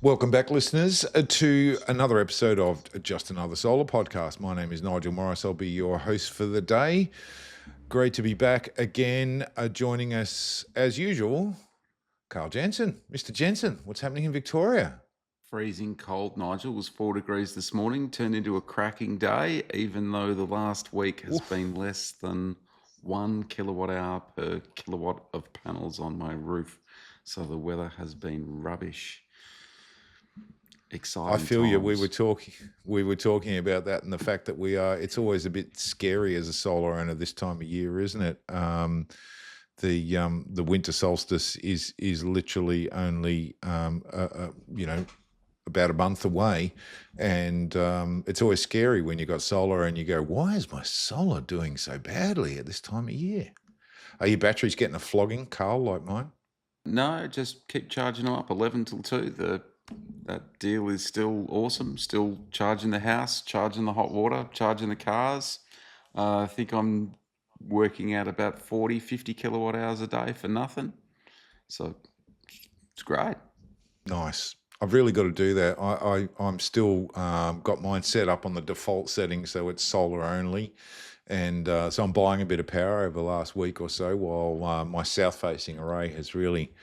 Welcome back, listeners, to another episode of Just Another Solar Podcast. My name is Nigel Morris. I'll be your host for the day. Great to be back again. Joining us, as usual, Carl Jensen. Mr. Jensen, what's happening in Victoria? Freezing cold, Nigel. It was 4 degrees this morning, turned into a cracking day, even though the last week has been less than 1 kilowatt hour per kilowatt of panels on my roof. So the weather has been rubbish. Exciting I feel times. you. We were talking about that, and the fact that it's always a bit scary as a solar owner this time of year, isn't it? The winter solstice is literally only about a month away, and it's always scary when you got solar and you go, why is my solar doing so badly at this time of year? Are your batteries getting a flogging, Carl, like mine? No, just keep charging them up 11 till 2. That deal is still awesome. Still charging the house, charging the hot water, charging the cars. I think I'm working out about 40, 50 kilowatt hours a day for nothing. So it's great. Nice. I've really got to do that. I'm still got mine set up on the default settings, so it's solar only. And so I'm buying a bit of power over the last week or so while my south-facing array has really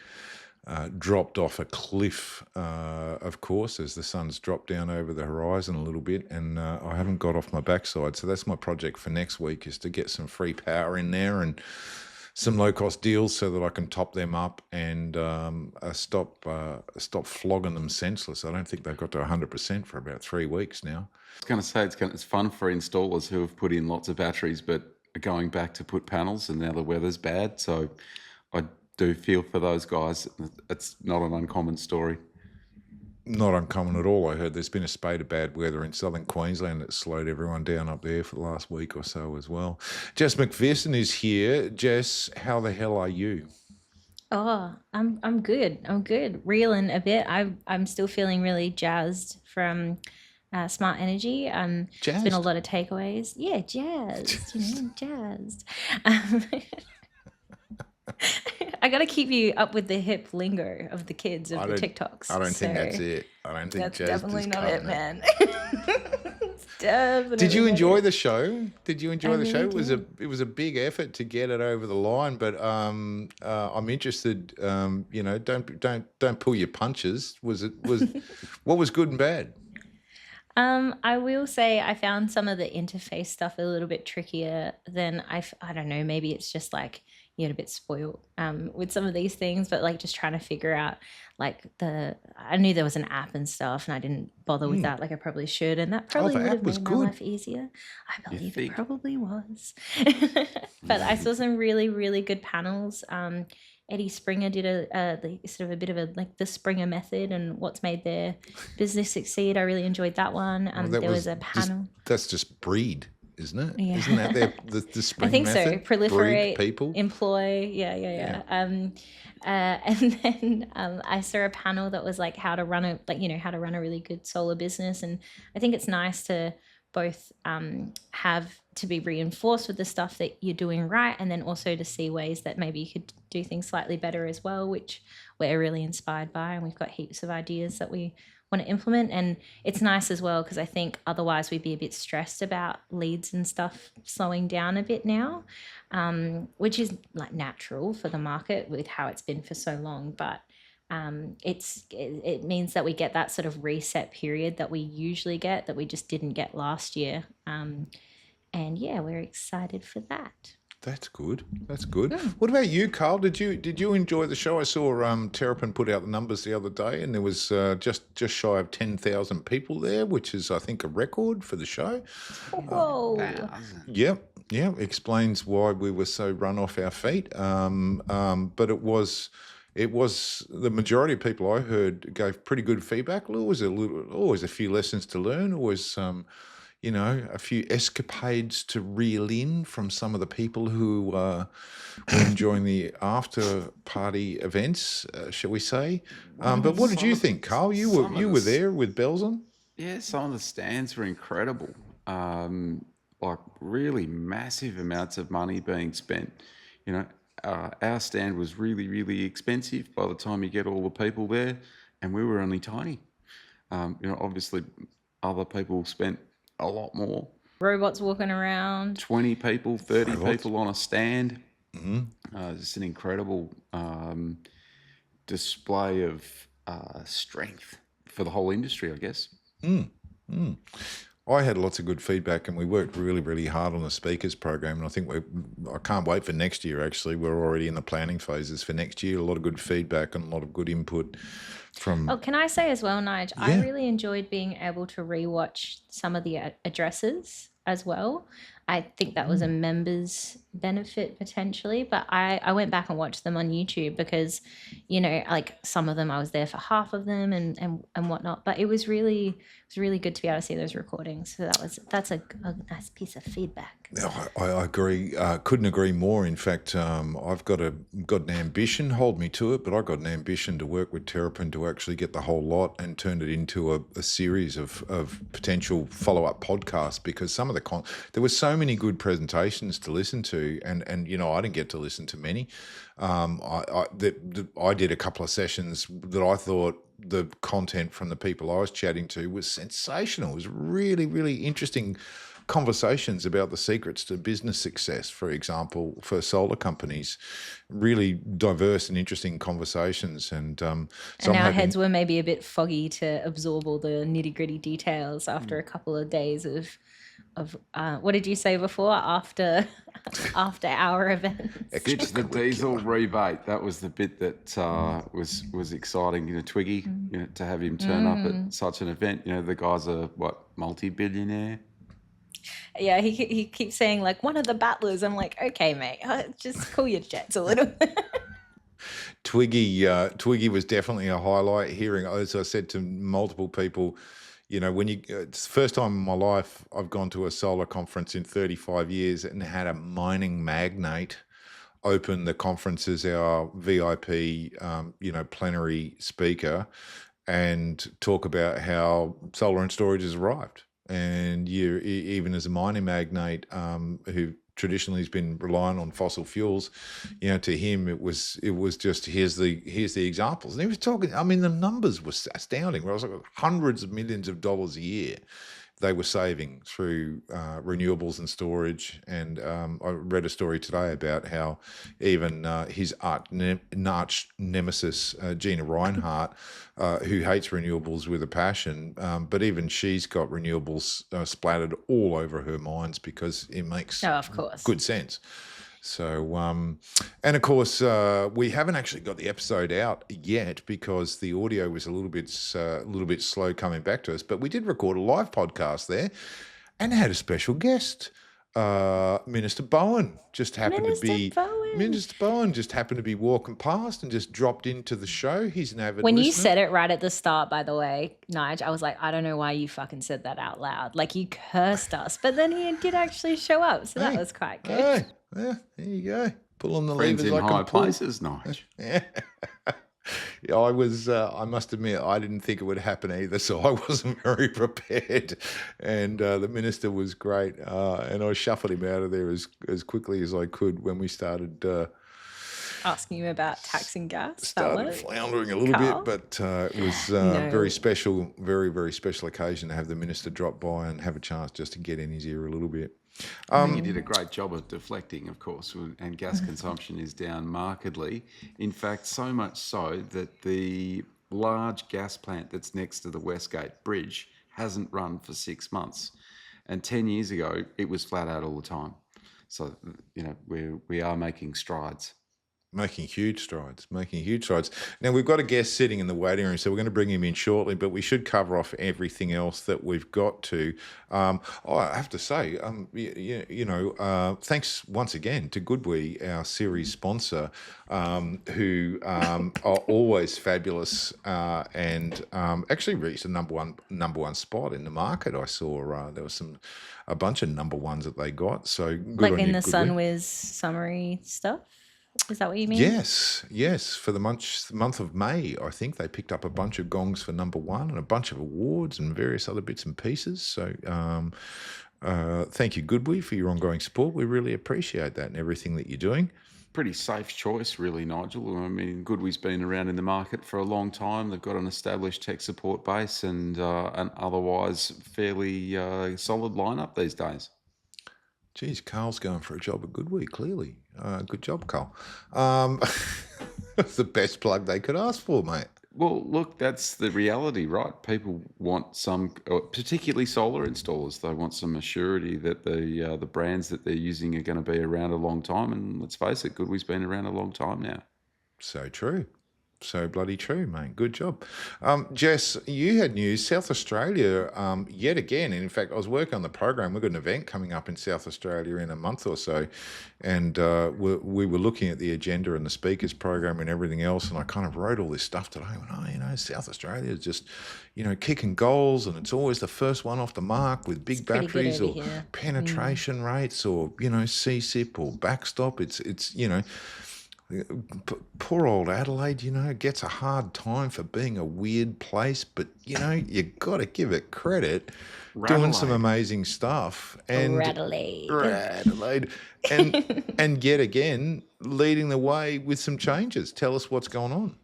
dropped off a cliff, of course, as the sun's dropped down over the horizon a little bit, and I haven't got off my backside. So that's my project for next week, is to get some free power in there and some low-cost deals so that I can top them up and stop flogging them senseless. I don't think they've got to 100% for about 3 weeks now. I was going to say it's fun for installers who have put in lots of batteries but are going back to put panels, and now the weather's bad. So I do feel for those guys. It's not an uncommon story. Not uncommon at all. I heard there's been a spate of bad weather in southern Queensland that slowed everyone down up there for the last week or so as well. Jess McPherson is here. Jess, how the hell are you? Oh, I'm good. I'm good. Reeling a bit. I'm still feeling really jazzed from Smart Energy. It's been a lot of takeaways. Yeah, jazzed. Jazzed. I got to keep you up with the hip lingo of the kids of the TikToks. I don't think that's it. I don't think that's jazzed definitely not it, man. Did you enjoy the show? Did you enjoy the show? Did. It was a big effort to get it over the line, but I'm interested. Don't pull your punches. What was good and bad? I will say I found some of the interface stuff a little bit trickier than I don't know, maybe it's just like you get a bit spoiled with some of these things, but like just trying to figure out like I knew there was an app and stuff, and I didn't bother with that like I probably should, and that probably would have made my life easier. I believe it probably was. But I saw some really, really good panels. Eddie Springer did a sort of a bit of the Springer method and what's made their business succeed. I really enjoyed that one. There was a panel. That's just breed, isn't it? Yeah. Isn't that the Springer I think method? So. Proliferate, breed people, employ. Yeah. And then I saw a panel that was like how to run a really good solar business, and I think it's nice to both have to be reinforced with the stuff that you're doing right, and then also to see ways that maybe you could do things slightly better as well, which we're really inspired by, and we've got heaps of ideas that we want to implement. And it's nice as well because I think otherwise we'd be a bit stressed about leads and stuff slowing down a bit now, which is like natural for the market with how it's been for so long, but it means that we get that sort of reset period that we usually get that we just didn't get last year. And yeah, we're excited for that. That's good. What about you, Carl? Did you enjoy the show? I saw Terrapin put out the numbers the other day, and there was just shy of 10,000 people there, which is, I think, a record for the show. Whoa! Yep. Explains why we were so run off our feet. But it was the majority of people I heard gave pretty good feedback. Always a few lessons to learn. Always a few escapades to reel in from some of the people who were enjoying the after party events, shall we say? But what did you think, Carl? You were there with bells on. Yeah, some of the stands were incredible. Like really massive amounts of money being spent. Our stand was really, really expensive by the time you get all the people there, and we were only tiny. Obviously, other people spent a lot more. Robots walking around. 20 people, 30 Robots. people on a stand. Just an incredible display of strength for the whole industry, I guess. I had lots of good feedback, and we worked really, really hard on the speakers program. And I think I can't wait for next year. Actually, we're already in the planning phases for next year. A lot of good feedback and a lot of good input from. Oh, can I say as well, Nige, I Yeah. really enjoyed being able to rewatch some of the addresses as well. I think that was a members benefit potentially, but I went back and watched them on YouTube because, like some of them I was there for half of them and whatnot. But it was really good to be able to see those recordings. So that's a nice piece of feedback. I agree. Couldn't agree more. In fact, I've got an ambition. Hold me to it, but I've got an ambition to work with Terrapin to actually get the whole lot and turn it into a series of potential follow-up podcasts. Because some of there were so many good presentations to listen to, and I didn't get to listen to many. I did a couple of sessions that I thought the content from the people I was chatting to was sensational. It was really, really interesting conversations about the secrets to business success, for example, for solar companies. Really diverse and interesting conversations. And and our heads were maybe a bit foggy to absorb all the nitty-gritty details after a couple of days of what did you say before? After our events. Ditch the diesel rebate. That was the bit that was exciting. Twiggy, to have him turn up at such an event. The guy's a multi-billionaire. Yeah, he keeps saying like one of the battlers. I'm like, okay, mate, just cool your jets a little. Twiggy was definitely a highlight. Hearing, as I said to multiple people, it's the first time in my life I've gone to a solar conference in 35 years and had a mining magnate open the conference as our VIP, plenary speaker, and talk about how solar and storage has arrived. And even as a mining magnate who traditionally has been relying on fossil fuels, to him it was just here's the examples. And he was talking. I mean, the numbers were astounding. Where I was like hundreds of millions of dollars a year they were saving through renewables and storage. And I read a story today about how even his arch nemesis, Gina Reinhardt, who hates renewables with a passion, but even she's got renewables splattered all over her mines because it makes of course good sense. So, and of course, we haven't actually got the episode out yet because the audio was a little bit slow coming back to us. But we did record a live podcast there, and had a special guest. Minister Bowen just happened to be walking past and just dropped into the show. He's an avid When listener. you said it right at the start, by the way, Nige, I was like, I don't know why you fucking said that out loud. Like, you cursed us, but then he did actually show up, so that was quite good. Hey, yeah, there you go. Pull on the Friends levers in I high can pull. places, Nige. Yeah. Yeah, I must admit, I didn't think it would happen either, so I wasn't very prepared. And the minister was great, and I shuffled him out of there as quickly as I could when we started Asking you about tax and gas. started floundering a little Carl? bit, but it was No. very special, very, very special occasion to have the minister drop by and have a chance just to get in his ear a little bit. I think you did a great job of deflecting, of course, and gas consumption is down markedly. In fact, so much so that the large gas plant that's next to the Westgate Bridge hasn't run for 6 months. And 10 years ago, it was flat out all the time. So, we are making strides. Making huge strides. Now, we've got a guest sitting in the waiting room, so we're going to bring him in shortly, but we should cover off everything else that we've got to. I have to say, thanks once again to Goodwe, our series sponsor, who are always fabulous and actually reached a number one spot in the market. I saw there was a bunch of number ones that they got. So good Like on in you, the Goodwe. Sunwiz summary stuff? Is that what you mean? Yes. For the month of May, I think they picked up a bunch of gongs for number one and a bunch of awards and various other bits and pieces. So thank you, Goodwe, for your ongoing support. We really appreciate that and everything that you're doing. pretty safe choice, really, Nigel. I mean, Goodwe's been around in the market for a long time. They've got an established tech support base and an otherwise fairly solid lineup these days. Geez, Carl's going for a job at Goodweek, clearly. Good job, Carl. That's the best plug they could ask for, mate. Well, look, that's the reality, right? People want some, particularly solar installers. They want some assurity that the brands that they're using are going to be around a long time. And let's face it, Goodwe's been around a long time now. So true. So bloody true, mate. Good job. Jess, you had news. South Australia, yet again, and in fact, I was working on the program. We've got an event coming up in South Australia in a month or so, and we were looking at the agenda and the speakers program and everything else, and I kind of wrote all this stuff today. I went, South Australia is just, kicking goals, and it's always the first one off the mark with big batteries or penetration rates or, CSIP or backstop. It's poor old Adelaide, gets a hard time for being a weird place, but you got to give it credit, doing some amazing stuff, and Adelaide, and yet again leading the way with some changes. Tell us what's going on.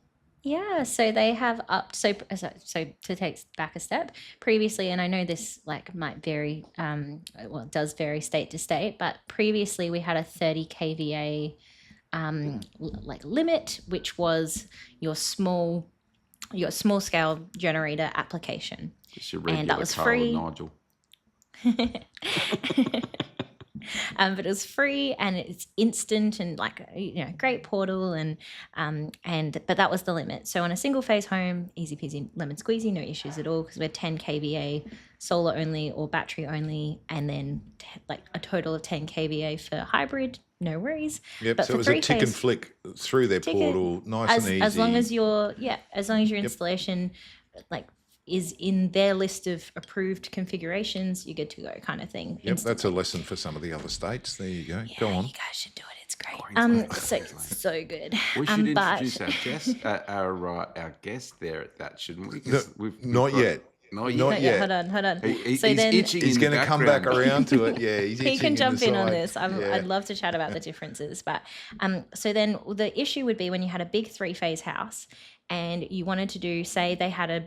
Yeah, so they have upped. So to take back a step, previously, and I know this might vary. It does vary state to state, but previously we had a 30 kVA. Limit, which was your small scale generator application, and that was free. Nigel. But it was free and it's instant and great portal but that was the limit. So on a single phase home, easy peasy lemon squeezy, no issues at all, because we're 10 kVA solar only or battery only, and then a total of 10 kVA for hybrid. No worries. Yep. But so it was a tick and flick through their portal, nice and easy. As long as your installation is in their list of approved configurations, you're good to go, kind of thing. Yep, that's a lesson for some of the other states. There you go. Go on. You guys should do it. It's great. So good. We should introduce our guest there at that, shouldn't we? Not yet. Not yet. Hold on. He's itching. He's going to come back around to it. Yeah, he's itching. He can jump in on this. Yeah. I'd love to chat about the differences. But so then the issue would be when you had a big 3-phase house and you wanted to do, say they had a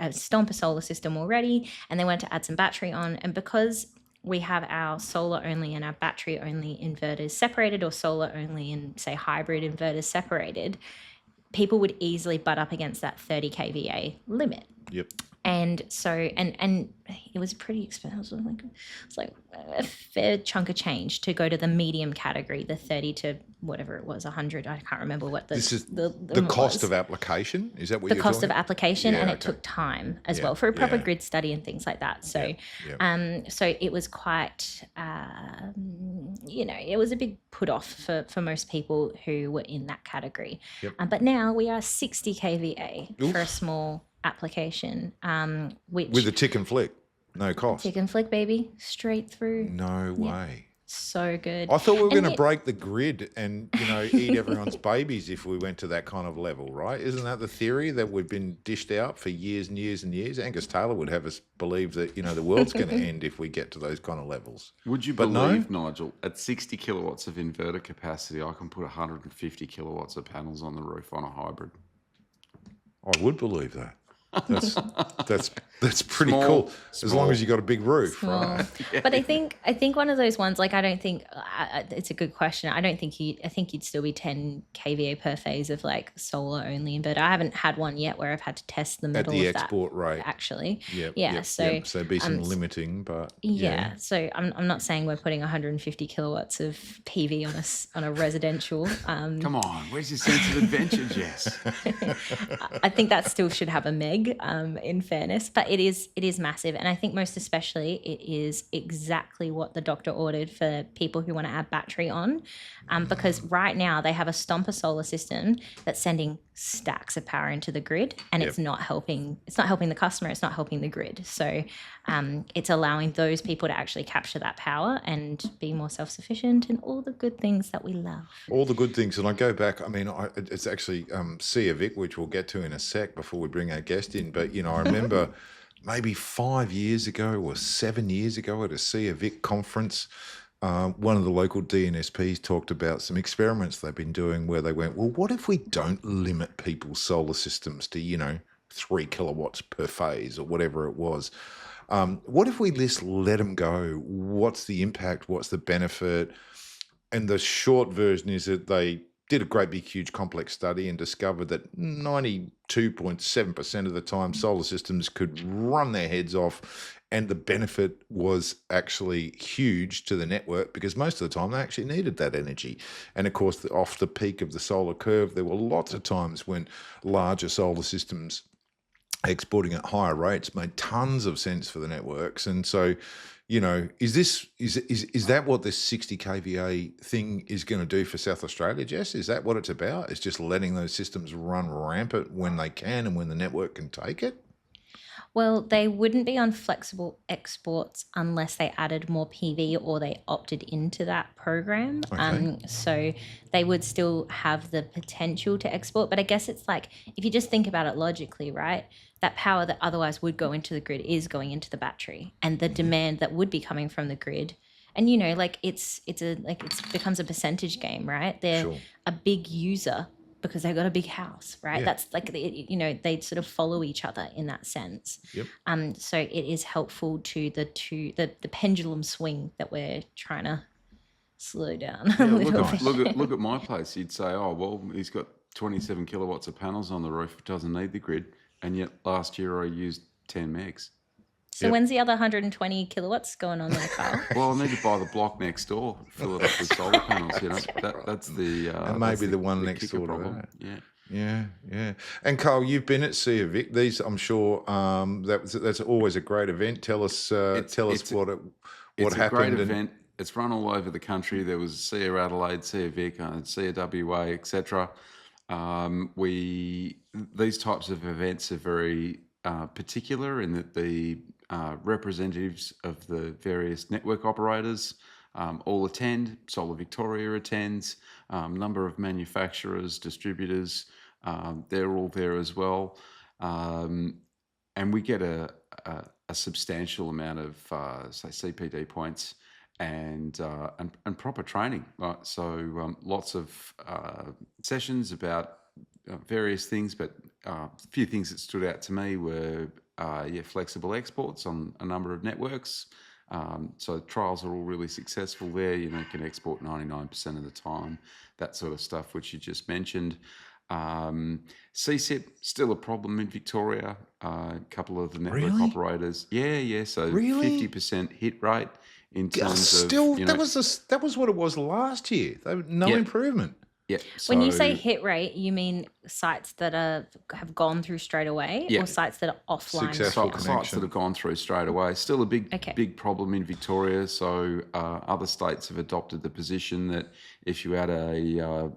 stomper solar system already and they wanted to add some battery on, and because we have our solar only and our battery only inverters separated, or solar only and say hybrid inverters separated, people would easily butt up against that 30 kVA limit. Yep. And so, and it was pretty expensive. It's like a fair chunk of change to go to the medium category, the 30 to whatever it was, 100. I can't remember what this is the cost of application. Is that what you're talking? The cost of application, and it took time as well for a proper grid study and things like that. So, so it was quite, it was a big put off for most people who were in that category. Yep. But now we are 60 kVA for a small application, which with a tick and flick, no cost. Tick and flick, baby, straight through. No way. So good. I thought we were going to break the grid and eat everyone's babies if we went to that kind of level, right? Isn't that the theory that we've been dished out for years and years and years? Angus Taylor would have us believe that the world's going to end if we get to those kind of levels. Would you believe, Nigel, at 60 kilowatts of inverter capacity, I can put 150 kilowatts of panels on the roof on a hybrid? I would believe that. That's pretty Small, cool. As long as you got a big roof, right? But I think one of those ones, I don't think it's a good question. I think you'd still be 10 kVA per phase of solar only inverter. I haven't had one yet where I've had to test the middle at the of export that, rate actually. So be some limiting, but so I'm not saying we're putting 150 kilowatts of PV on a residential. Come on, where's your sense of adventure, Jess? I think that still should have a meg, in fairness, but it is massive, and I think most especially it is exactly what the doctor ordered for people who want to add battery on, because right now they have a stomper solar system that's sending stacks of power into the grid, and it's not helping the customer, it's not helping the grid. So it's allowing those people to actually capture that power and be more self-sufficient and all the good things that we love. All the good things. And I go back, it's actually Sia Vic, which we'll get to in a sec before we bring our guest in, but I remember maybe 5 years ago or 7 years ago at a Sia Vic conference, one of the local DNSPs talked about some experiments they've been doing where they went, well, what if we don't limit people's solar systems to, 3 kilowatts per phase or whatever it was? What if we just let them go? What's the impact? What's the benefit? And the short version is that they did a great big huge complex study and discovered that 92.7% of the time solar systems could run their heads off, and the benefit was actually huge to the network because most of the time they actually needed that energy. And of course, off the peak of the solar curve, there were lots of times when larger solar systems exporting at higher rates made tons of sense for the networks. And so, is that what this 60 kVA thing is going to do for South Australia, Jess? Is that what it's about? It's just letting those systems run rampant when they can and when the network can take it? Well, they wouldn't be on flexible exports unless they added more PV or they opted into that program. Okay. So they would still have the potential to export. But I guess it's like, if you just think about it logically, right? That power that otherwise would go into the grid is going into the battery, and the demand that would be coming from the grid. And it's becomes a percentage game, right? They're Sure. a big user because they've got a big house, right? Yeah. That's like, they sort of follow each other in that sense. Yep. So it is helpful to the pendulum swing that we're trying to slow down a little bit. Look at my place. You'd say, oh, well, he's got 27 kilowatts of panels on the roof. It doesn't need the grid. And yet last year I used 10 megs. So when's the other 120 kilowatts going on there, Carl? Well, I need to buy the block next door, fill it up with solar panels. That's the And maybe the one next door to problem. that. Yeah. Yeah. And Carl, you've been at Sea of Vic. These, I'm sure, that's always a great event. Tell us what It's happened. a great event. It's run all over the country. There was Sea of Adelaide, Sea of Vic, Sea of WA, etc. These types of events are very particular in that the representatives of the various network operators all attend. Solar Victoria attends. Number of manufacturers, distributors, they're all there as well. And we get a substantial amount of, say, CPD points and proper training. Right? So lots of sessions about various things, but a few things that stood out to me were flexible exports on a number of networks. So trials are all really successful there. You can export 99% of the time, that sort of stuff, which you just mentioned. CSIP, still a problem in Victoria. A couple of the network operators. Yeah. So 50% hit rate in terms Still, of... that was what it was last year. No improvement. Yeah. When you say hit rate, you mean sites that have gone through straight away, or sites that are offline? Successful sites connection. that have gone through straight away. Still a big problem in Victoria. So other states have adopted the position that if you add an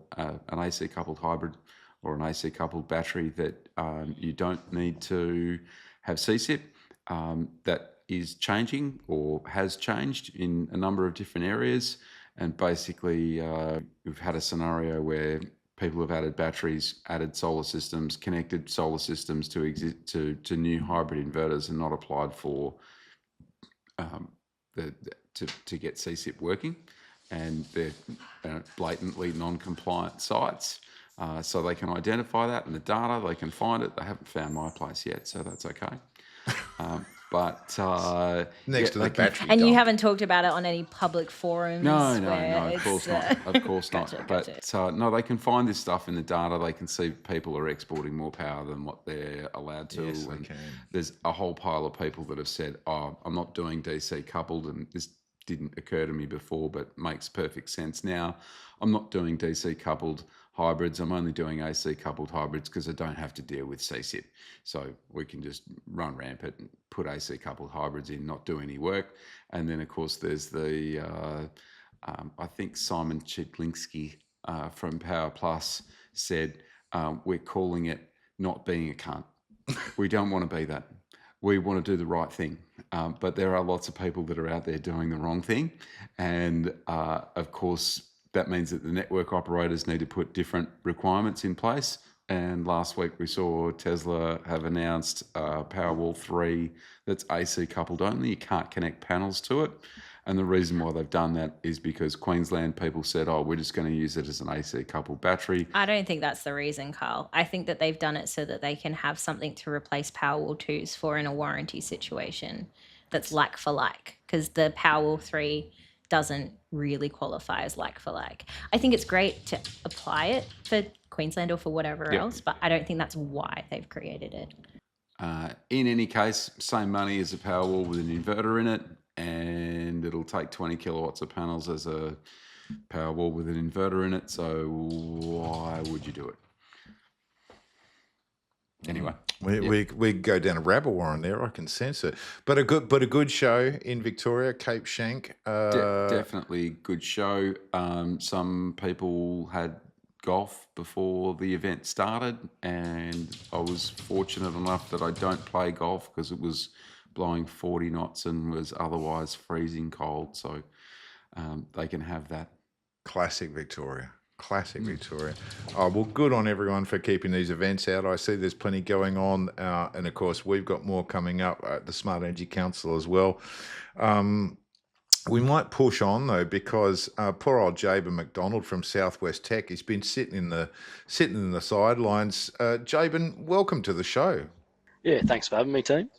AC coupled hybrid or an AC coupled battery, that you don't need to have CSIP. That is changing or has changed in a number of different areas. And basically, we've had a scenario where people have added batteries, added solar systems, connected solar systems to new hybrid inverters, and not applied for to get CSIP working. And they're blatantly non-compliant sites. So they can identify that in the data. They can find it. They haven't found my place yet, so that's okay. But next to the battery. And you haven't talked about it on any public forums? No, of course not. Of course not. Gotcha. But no, they can find this stuff in the data. They can see people are exporting more power than what they're allowed to. Yes, they can. There's a whole pile of people that have said, "Oh, I'm not doing DC coupled," and this didn't occur to me before, but makes perfect sense now. I'm not doing DC coupled hybrids. I'm only doing AC coupled hybrids because I don't have to deal with CSIP. So we can just run rampant and put AC coupled hybrids in, not do any work. And then, of course, there's the, I think Simon Chiklinski from Power Plus said, we're calling it not being a cunt. We don't want to be that. We want to do the right thing. But there are lots of people that are out there doing the wrong thing. And of course, that means that the network operators need to put different requirements in place. And last week we saw Tesla have announced Powerwall 3 that's AC coupled only. You can't connect panels to it. And the reason why they've done that is because Queensland people said, oh, we're just going to use it as an AC coupled battery. I don't think that's the reason, Carl. I think that they've done it so that they can have something to replace Powerwall 2s for in a warranty situation that's like for like, because the Powerwall 3 doesn't really qualify as like for like. I think it's great to apply it for Queensland or for whatever else, but I don't think that's why they've created it. In any case, same money as a Powerwall with an inverter in it, and it'll take 20 kilowatts of panels as a Powerwall with an inverter in it. So why would you do it? Anyway, we go down a rabbit warren there. I can sense it. But a good show in Victoria, Cape Schanck. Definitely good show. Some people had golf before the event started, and I was fortunate enough that I don't play golf because it was blowing 40 knots and was otherwise freezing cold. So they can have that. Classic Victoria. Oh, well, good on everyone for keeping these events out. I see there's plenty going on. And, of course, we've got more coming up at the Smart Energy Council as well. We might push on, though, because poor old Jabyn McDonald from Southwest Tech, he's been sitting in the sidelines. Jabyn, welcome to the show. Yeah, thanks for having me, team.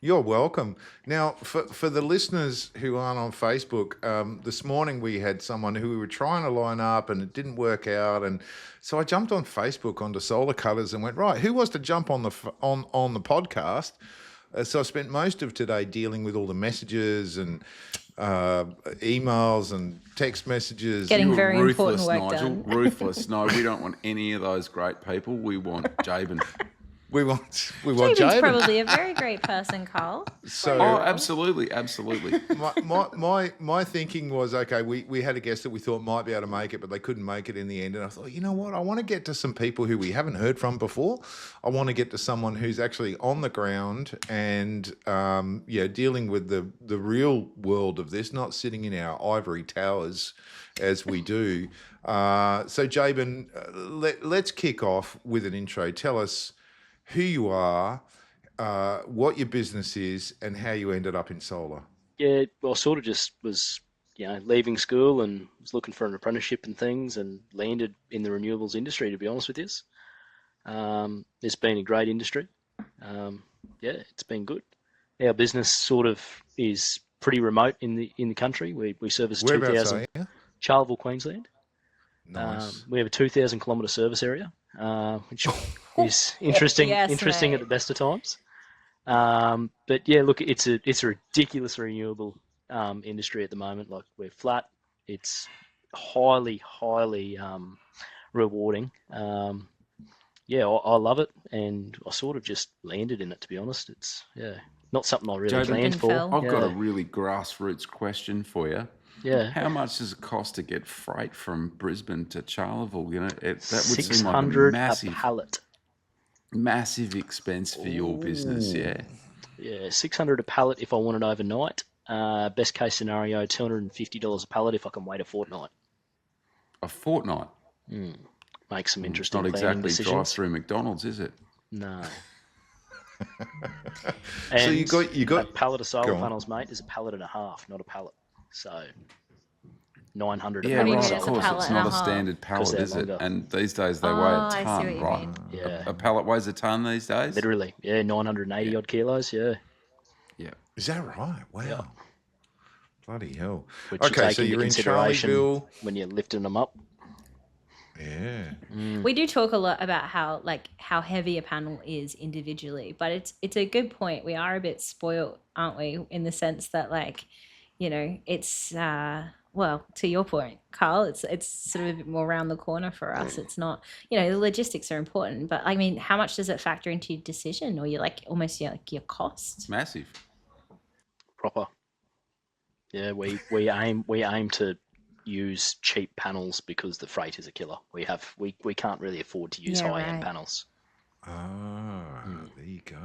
You're welcome. Now, for the listeners who aren't on Facebook, this morning we had someone who we were trying to line up and it didn't work out. And so I jumped on Facebook onto Solar Cutters and went, right, who wants to jump on the podcast? So I spent most of today dealing with all the messages and emails and text messages. Getting very Ruthless, important work Nigel. done. Ruthless. No, we don't want any of those great people. We want Jabyn. We want Jabyn's Jabyn. probably a very great person, Carl. So Absolutely. my thinking was, okay, we had a guest that we thought might be able to make it, but they couldn't make it in the end. And I thought, you know what? I want to get to some people who we haven't heard from before. I want to get to someone who's actually on the ground and dealing with the real world of this, not sitting in our ivory towers as we do. So Jabyn, let's kick off with an intro. Tell us who you are, what your business is, and how you ended up in solar. Yeah, well, I sort of just was, leaving school and was looking for an apprenticeship and things and landed in the renewables industry, to be honest with you. It's been a great industry. It's been good. Our business sort of is pretty remote in the country. We service 2,000 Charleville, Queensland. Nice. We have a 2,000 kilometre service area, which is interesting. Yes, interesting mate. at the best of times. But yeah, look, it's a ridiculous renewable industry at the moment. Like, we're flat. It's highly rewarding. I love it, and I sort of just landed in it, to be honest. It's not something I really Jabyn, planned for. I've got a really grassroots question for you. Yeah. How much does it cost to get freight from Brisbane to Charleville? That would seem like a 600 a pallet. massive expense for your business. Yeah. Yeah, 600 a pallet if I want it overnight. Best case scenario, $250 a pallet if I can wait a fortnight. A fortnight. Make some It's interesting not planning exactly decisions. drive through McDonald's, is it? No. So you got a pallet of solar go on. panels, mate, is a pallet and a half, not a pallet. So 900 a Yeah, What do you pallet. mean right. it's Of a course, pallet it's and a not a half? standard pallet, they're is it? longer. And these days they weigh I see a what ton, you right? mean. Yeah. A pallet weighs a ton these days. Literally, 980 odd kilos, Yeah. Is that right? Wow. Yeah. Bloody hell. which you Okay, take so into you're in consideration Charleville. when you're lifting them up. Yeah. We do talk a lot about how heavy a panel is individually, but it's a good point. We are a bit spoiled, aren't we, in the sense that it's well, to your point, Carl, it's sort of a bit more around the corner for us. It's not, the logistics are important, but I mean, how much does it factor into your decision or your almost your costs? It's massive. Proper. Yeah, we aim to use cheap panels because the freight is a killer. We can't really afford to use high-end panels. Ah, there you go.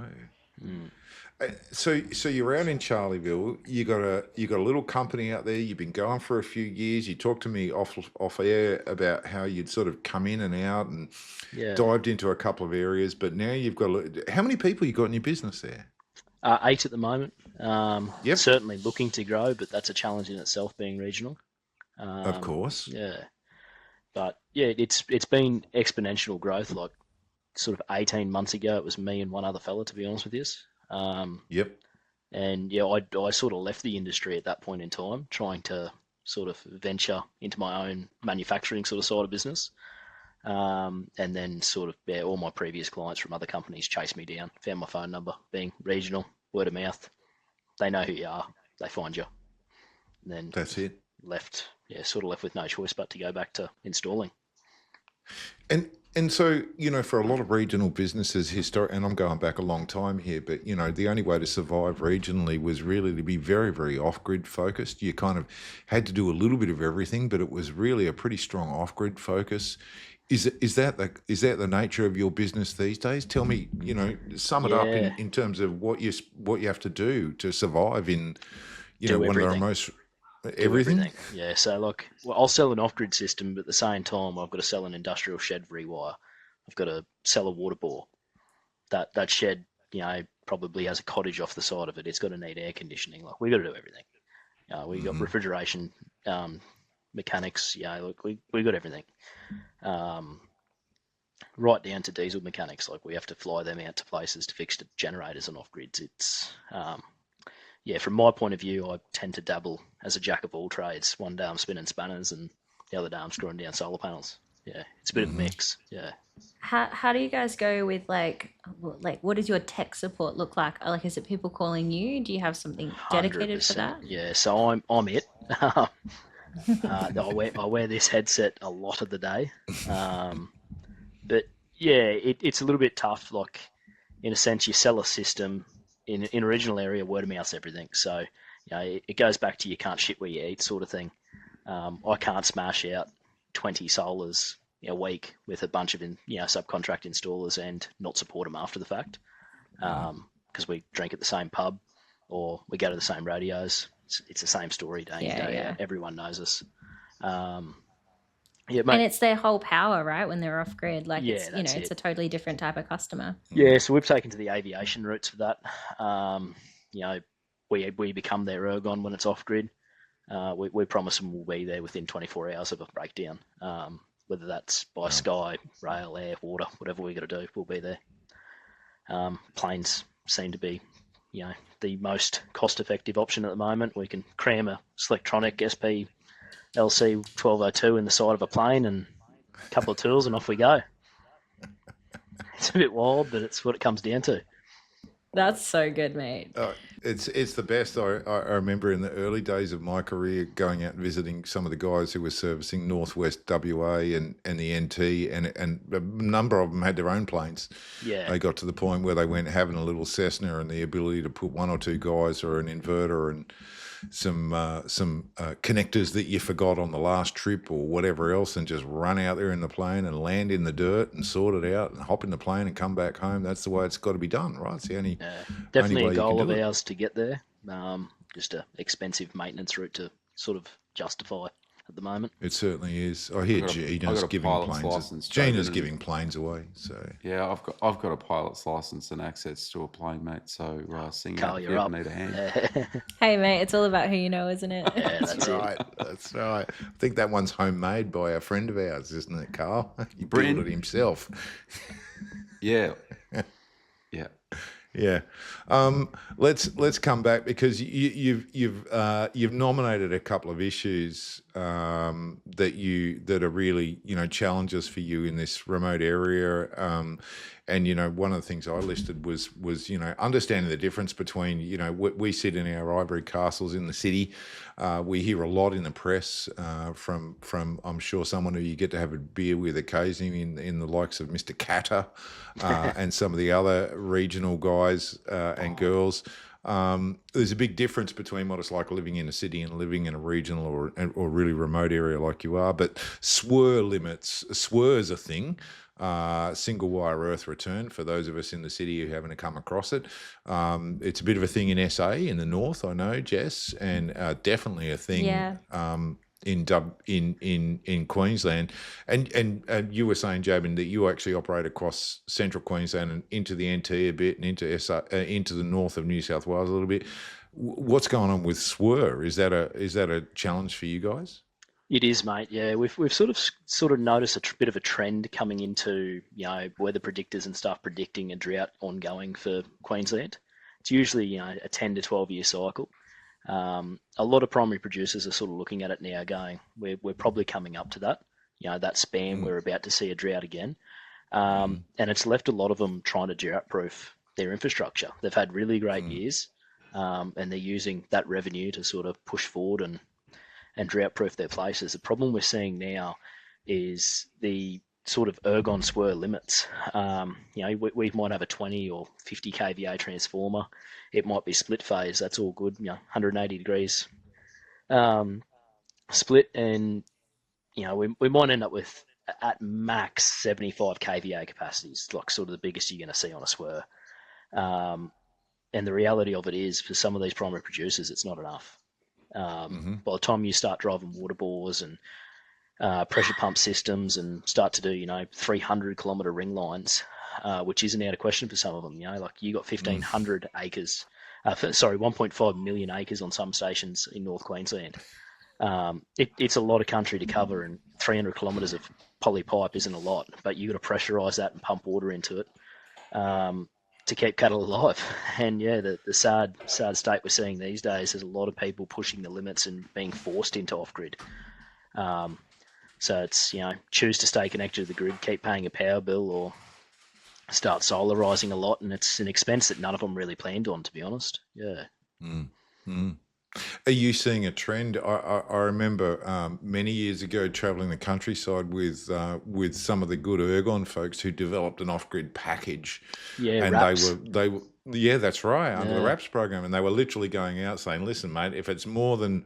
So you're out in Charleville. You got a little company out there. You've been going for a few years. You talked to me off air about how you'd sort of come in and out and Yeah. dived into a couple of areas. But now you've got how many people you got in your business there? 8 at the moment. Yep. Certainly looking to grow, but that's a challenge in itself being regional. Of course. Yeah. But yeah, it's been exponential growth. Like sort of 18 months ago, it was me and one other fella, to be honest with you. Yep. And yeah, I sort of left the industry at that point in time, trying to sort of venture into my own manufacturing sort of side of business. And then sort of, yeah, all my previous clients from other companies chased me down, found my phone number, being regional, word of mouth. They know who you are, they find you. And then That's it. sort of left with no choice but to go back to installing. And so, for a lot of regional businesses, and I'm going back a long time here, but, the only way to survive regionally was really to be very, very off-grid focused. You kind of had to do a little bit of everything, but it was really a pretty strong off-grid focus. Is that the nature of your business these days? Tell me, sum it up Yeah. in terms of what you have to do to survive in, Do one of everything. our most Do everything. Yeah, so like, well, I'll sell an off-grid system, but at the same time, I've got to sell an industrial shed rewire. I've got to sell a water bore. That shed, probably has a cottage off the side of it. It's got to need air conditioning. Like, we got to do everything. We got refrigeration, mechanics. Look, we got everything. Right down to diesel mechanics. Like, we have to fly them out to places to fix the generators on off-grids. It's from my point of view, I tend to dabble as a jack of all trades. One day I'm spinning spanners, and the other day I'm screwing down solar panels. Yeah, it's a bit of a mix. Yeah. How do you guys go with like what does your tech support look like? Like, is it people calling you? Do you have something dedicated for 100%. that? Yeah, so I'm it. I wear this headset a lot of the day, but yeah, it's a little bit tough. Like, in a sense, you sell a system in a regional area, word of mouth's everything. So it goes back to you can't shit where you eat sort of thing. I can't smash out 20 solars a week with a bunch of subcontract installers and not support them after the fact, because we drink at the same pub or we go to the same radios. It's the same story day in, day out. Everyone knows us. Mate. And it's their whole power, right? When they're off grid, like Yeah, it's a totally different type of customer. Yeah, so we've taken to the aviation routes for that. We become their ergon when it's off grid. We promise them we'll be there within 24 hours of a breakdown. Whether that's by sky, rail, air, water, whatever we got to do, we'll be there. Planes seem to be, the most cost-effective option at the moment. We can cram a Selectronic SP LC 1202 in the side of a plane and a couple of tools, and off we go. It's a bit wild, but it's what it comes down to. That's so good, mate. It's the best. I remember in the early days of my career going out and visiting some of the guys who were servicing Northwest WA and the NT, and a number of them had their own planes. Yeah. They got to the point where they went having a little Cessna and the ability to put one or two guys or an inverter and some connectors that you forgot on the last trip or whatever else, and just run out there in the plane and land in the dirt and sort it out and hop in the plane and come back home. That's the way it's got to be done, right? It's the only definitely only way a goal you of can do ours to get there. Just a expensive maintenance route to sort of justify at the moment. It certainly is. I hear Gina's giving planes. Gina's giving planes away. So yeah, I've got a pilot's license and access to a plane, mate. So sing out if you ever need a hand. Hey, mate, it's all about who you know, isn't it? Yeah, that's right. That's right. I think that one's homemade by a friend of ours, isn't it, Carl? He built it himself. Yeah. Yeah. Yeah, let's come back because you've nominated a couple of issues that are really challenges for you in this remote area, and one of the things I listed was understanding the difference between we sit in our ivory castles in the city. We hear a lot in the press from I'm sure someone who you get to have a beer with occasionally in the likes of Mr. Catter and some of the other regional guys and girls. There's a big difference between what it's like living in a city and living in a regional or really remote area like you are. But SWIR limits, SWIR's a thing. single wire earth return for those of us in the city who haven't come across it. It's a bit of a thing in SA in the north, I know, Jess, and definitely a thing Yeah. in Queensland. And you were saying, Jabyn, that you actually operate across central Queensland and into the NT a bit and into into the north of New South Wales a little bit. What's going on with SWR? Is that a challenge for you guys? It is, mate. Yeah, we've sort of noticed a bit of a trend coming into, weather predictors and stuff predicting a drought ongoing for Queensland. It's usually, a 10 to 12 year cycle. A lot of primary producers are sort of looking at it now, going, we're probably coming up to that, that span. We're about to see a drought again, and it's left a lot of them trying to drought-proof their infrastructure. They've had really great years, and they're using that revenue to sort of push forward and drought-proof their places. The problem we're seeing now is the sort of ergon SWR limits. We might have a 20 or 50 kVA transformer. It might be split phase. That's all good. 180 degrees split, and we might end up with at max 75 kVA capacities, like sort of the biggest you're going to see on a SWR. And the reality of it is, for some of these primary producers, it's not enough. By the time you start driving water bores and pressure pump systems and start to do 300 kilometre ring lines, which isn't out of question for some of them. Like you got 1,500 acres, 1.5 million acres on some stations in North Queensland. It's a lot of country to cover, and 300 kilometres of poly pipe isn't a lot, but you got to pressurise that and pump water into it to keep cattle alive. And the sad state we're seeing these days is a lot of people pushing the limits and being forced into off-grid. So it's, choose to stay connected to the grid, keep paying a power bill, or start solarising a lot, and it's an expense that none of them really planned on, to be honest. Yeah. Are you seeing a trend? I remember many years ago travelling the countryside with some of the good ergon folks who developed an off-grid package. Yeah, and RAPs. they were yeah, that's right, under the Yeah. RAPS program, and they were literally going out saying, "Listen, mate, if it's more than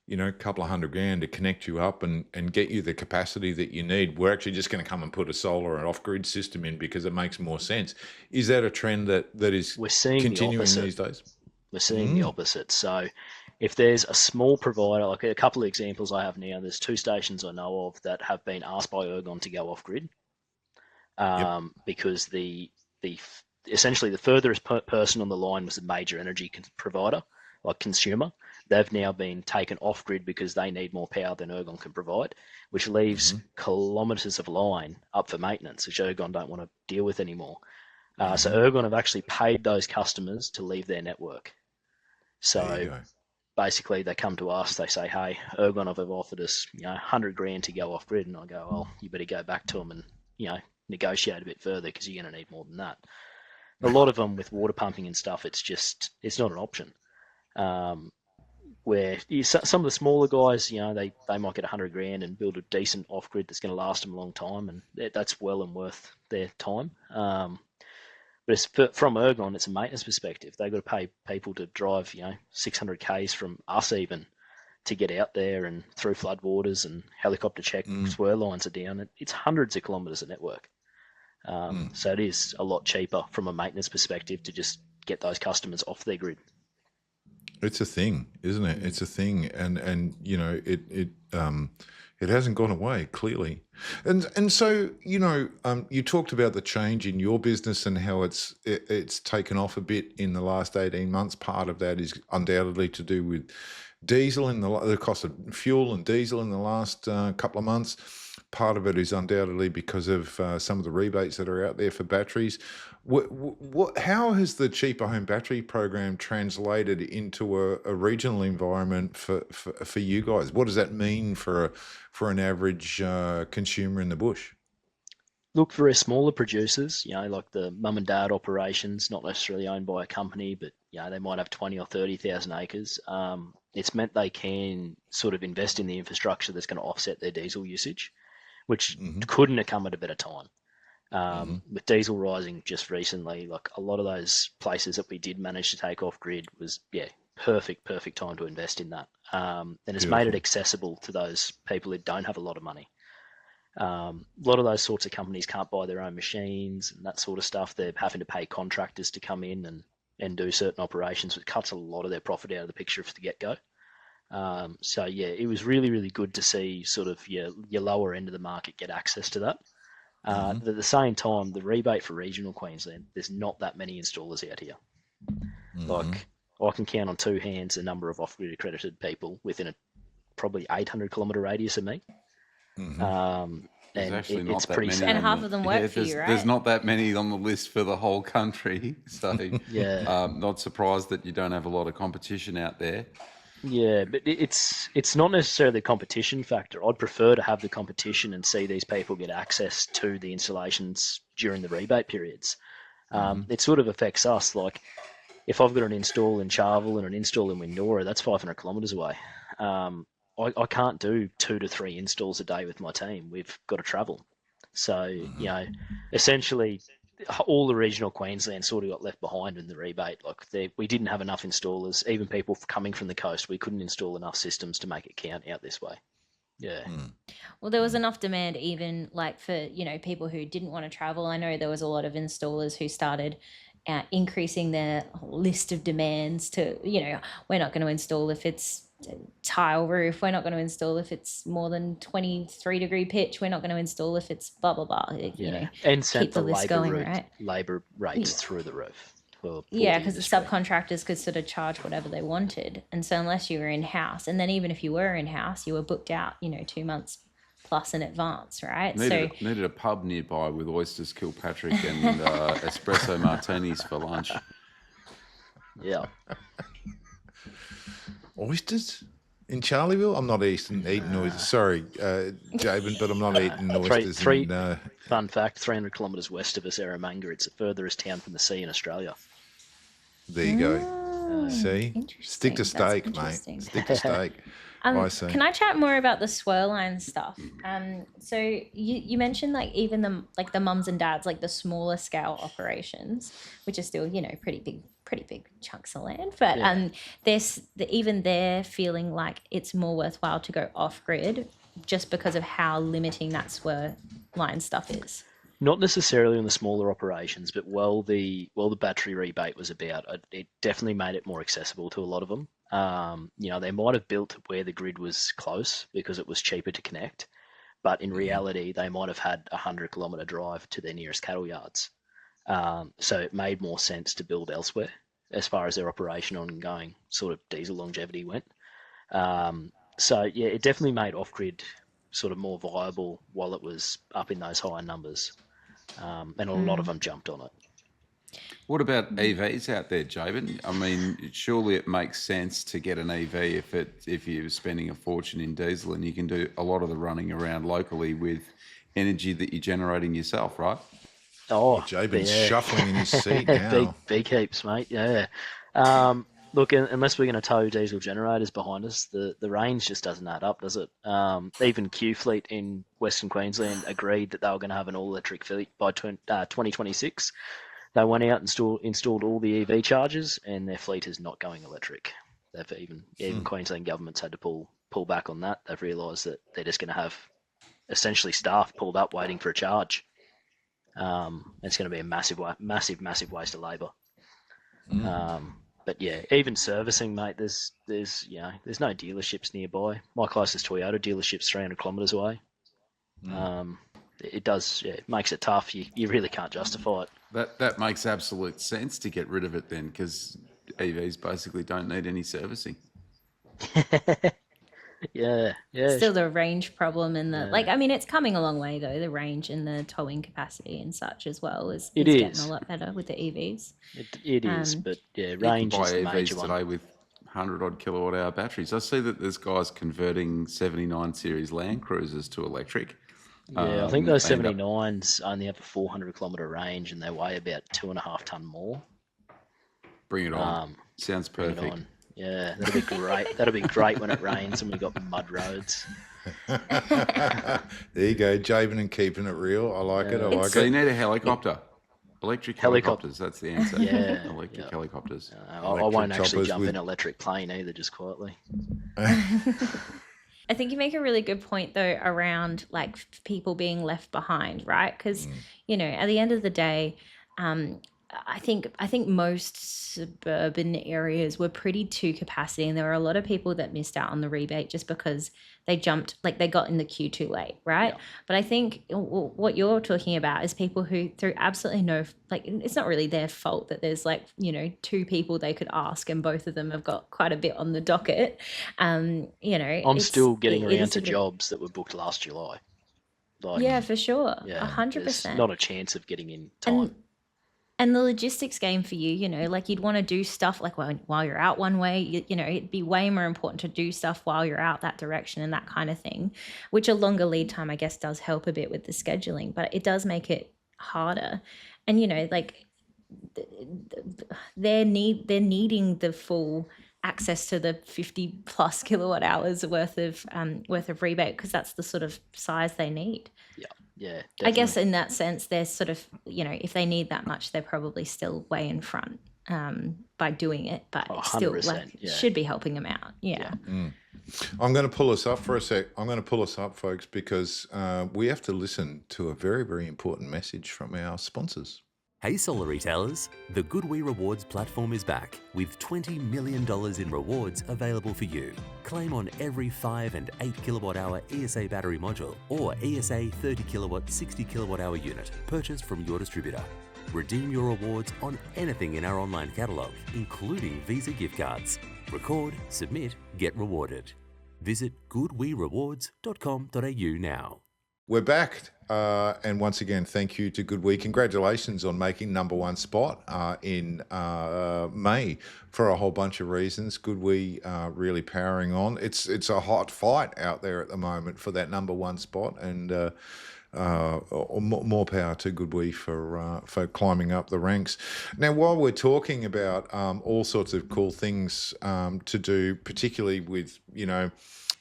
a couple of $100,000 to connect you up and get you the capacity that you need, we're actually just going to come and put a solar and off-grid system in because it makes more sense." Is that a trend that is We're seeing the continuing opposite. these days? We're seeing the opposite. So if there's a small provider, like a couple of examples I have now, there's 2 stations I know of that have been asked by Ergon to go off grid, because the essentially the furthest person on the line was a major energy provider, like consumer. They've now been taken off grid because they need more power than Ergon can provide, which leaves kilometres of line up for maintenance, which Ergon don't want to deal with anymore. So Ergon have actually paid those customers to leave their network. There you So go. basically they come to us, they say, hey, Ergon have offered us, $100,000 to go off grid. And I go, well, you better go back to them and, negotiate a bit further, because you're going to need more than that. A lot of them with water pumping and stuff, it's not an option. Where some of the smaller guys, they might get $100,000 and build a decent off grid that's going to last them a long time, and that's well and worth their time. But from Ergon, it's a maintenance perspective. They've got to pay people to drive, 600 k's from us even to get out there and through floodwaters, and helicopter check SWR lines are down. It's hundreds of kilometres of network. So it is a lot cheaper from a maintenance perspective to just get those customers off their grid. It's a thing, isn't it? It's a thing, and it hasn't gone away, clearly. And so you talked about the change in your business and how it's taken off a bit in the last 18 months. Part of that is undoubtedly to do with diesel and the cost of fuel and diesel in the last couple of months. Part of it is undoubtedly because of some of the rebates that are out there for batteries. How has the cheaper home battery program translated into a regional environment for you guys? What does that mean for an average consumer in the bush? Look, for our smaller producers, like the mum and dad operations, not necessarily owned by a company, but they might have 20 or 30,000 acres. It's meant they can sort of invest in the infrastructure that's going to offset their diesel usage, which couldn't have come at a better time. With diesel rising just recently, like a lot of those places that we did manage to take off grid was, perfect time to invest in that. And it's made it accessible to those people who don't have a lot of money. A lot of those sorts of companies can't buy their own machines and that sort of stuff. They're having to pay contractors to come in and do certain operations, which cuts a lot of their profit out of the picture from the get-go. So yeah, it was really, really good to see sort of your lower end of the market get access to that. But at the same time, the rebate for regional Queensland, there's not that many installers out here. Like, I can count on two hands the number of off-grid accredited people within a probably 800-kilometre radius of me. There's And actually not it's that pretty many. sad. And half of them work for you, There's right? not that many on the list for the whole country. So Yeah. not surprised that you don't have a lot of competition out there. Yeah, but it's not necessarily the competition factor. I'd prefer to have the competition and see these people get access to the installations during the rebate periods. It sort of affects us. Like, if I've got an install in Charvel and an install in Windora, that's 500 kilometres away. I can't do 2 to 3 installs a day with my team. We've got to travel. So, you know, essentially all the regional Queensland sort of got left behind in the rebate. Like, we didn't have enough installers. Even people coming from the coast, we couldn't install enough systems to make it count out this way. Yeah. Well, there was enough demand even like for, you know, people who didn't want to travel. I know there was a lot of installers who started increasing their list of demands to, you know, we're not going to install if it's tile roof. We're not going to install if it's more than 23-degree pitch. We're not going to install if it's blah, blah, blah. You know, and sent keep the list going, right? Labour rates through the roof. Yeah, because the subcontractors could sort of charge whatever they wanted. And so unless you were in-house, and then even if you were in-house, you were booked out, you know, 2 months plus in advance, right? Needed a pub nearby with oysters Kilpatrick and espresso martinis for lunch. Yeah. Oysters in Charleville? I'm not eating oysters. Sorry, Jabyn, but I'm not eating oysters. Fun fact, 300 kilometres west of us, Eromanga. It's the furthest town from the sea in Australia. There you go. See? Stick to steak, mate. Stick to steak. I see. Can I chat more about the swirl line stuff? So you mentioned like even the mums and dads, like the smaller scale operations, which are still, you know, pretty big chunks of land, but they're feeling like it's more worthwhile to go off grid just because of how limiting that swirl line stuff is. Not necessarily on the smaller operations, but the battery rebate was about, it definitely made it more accessible to a lot of them. You know, they might have built where the grid was close because it was cheaper to connect, but in reality, they might have had a 100-kilometre drive to their nearest cattle yards. So it made more sense to build elsewhere as far as their operation ongoing sort of diesel longevity went. So yeah, it definitely made off-grid sort of more viable while it was up in those higher numbers. And a lot of them jumped on it. What about EVs out there, Jabyn? I mean, surely it makes sense to get an EV if you're spending a fortune in diesel and you can do a lot of the running around locally with energy that you're generating yourself, right? Oh, Jabyn's shuffling in his seat now. Big heaps, mate. Yeah. Look, unless we're going to tow diesel generators behind us, the range just doesn't add up, does it? Even Q Fleet in Western Queensland agreed that they were going to have an all-electric fleet by 2026. They went out and installed all the EV chargers, and their fleet is not going electric. They've even Queensland government's had to pull back on that. They've realised that they're just going to have essentially staff pulled up waiting for a charge. It's going to be a massive waste of labour. But yeah, even servicing, mate. There's no dealerships nearby. My closest Toyota dealership's 300 kilometres away. It makes it tough. You really can't justify it. That makes absolute sense to get rid of it then, because EVs basically don't need any servicing. Yeah. Still the range problem and I mean, it's coming a long way though. The range and the towing capacity and such as well is getting a lot better with the EVs. It is, but yeah, range is the major one. Today with 100-odd kilowatt-hour batteries. I see that there's guys converting 79 series Land Cruisers to electric. Yeah, I think those 79s only have a 400-kilometre range and they weigh about 2.5 ton more. Bring it on. Sounds perfect. Yeah, that'll be great. That'll be great when it rains and we've got mud roads. There you go, Jabyn and keeping it real. I like it. So you need a helicopter. Electric helicopters, that's the answer. Yeah. Electric helicopters. I won't actually jump in an electric plane either, just quietly. I think you make a really good point though around like people being left behind, right? Because at the end of the day, um, I think most suburban areas were pretty to capacity, and there were a lot of people that missed out on the rebate just because they got in the queue too late, right? Yeah. But I think what you're talking about is people who, through absolutely no, like, it's not really their fault that there's like, two people they could ask and both of them have got quite a bit on the docket. I'm It's still getting it around is to a bit, jobs that were booked last July. Like, yeah, for sure, yeah, there's 100%. not a chance of getting in time. And the logistics game for you, like you'd want to do stuff like while you're out one way, it'd be way more important to do stuff while you're out that direction and that kind of thing, which a longer lead time, I guess, does help a bit with the scheduling, but it does make it harder. And, like they're needing the full access to the 50 plus kilowatt hours worth of rebate, because that's the sort of size they need. Yeah, I guess definitely. in that sense, they're sort of, if they need that much, they're probably still way in front by doing it, but Oh, it's still 100%, like yeah. should be helping them out. Yeah. I'm going to pull us up for a sec. I'm going to pull us up, folks, because we have to listen to a very, very important message from our sponsors. Hey solar retailers, the GoodWe Rewards platform is back with $20 million in rewards available for you. Claim on every 5 and 8 kilowatt hour ESA battery module or ESA 30 kilowatt 60 kilowatt hour unit purchased from your distributor. Redeem your rewards on anything in our online catalogue, including Visa gift cards. Record, submit, get rewarded. Visit goodwerewards.com.au now. We're back, and once again, thank you to GoodWe. Congratulations on making #1 spot in May for a whole bunch of reasons. GoodWe really powering on. It's a hot fight out there at the moment for that #1 spot, and more power to GoodWe for climbing up the ranks. Now, while we're talking about all sorts of cool things to do, particularly with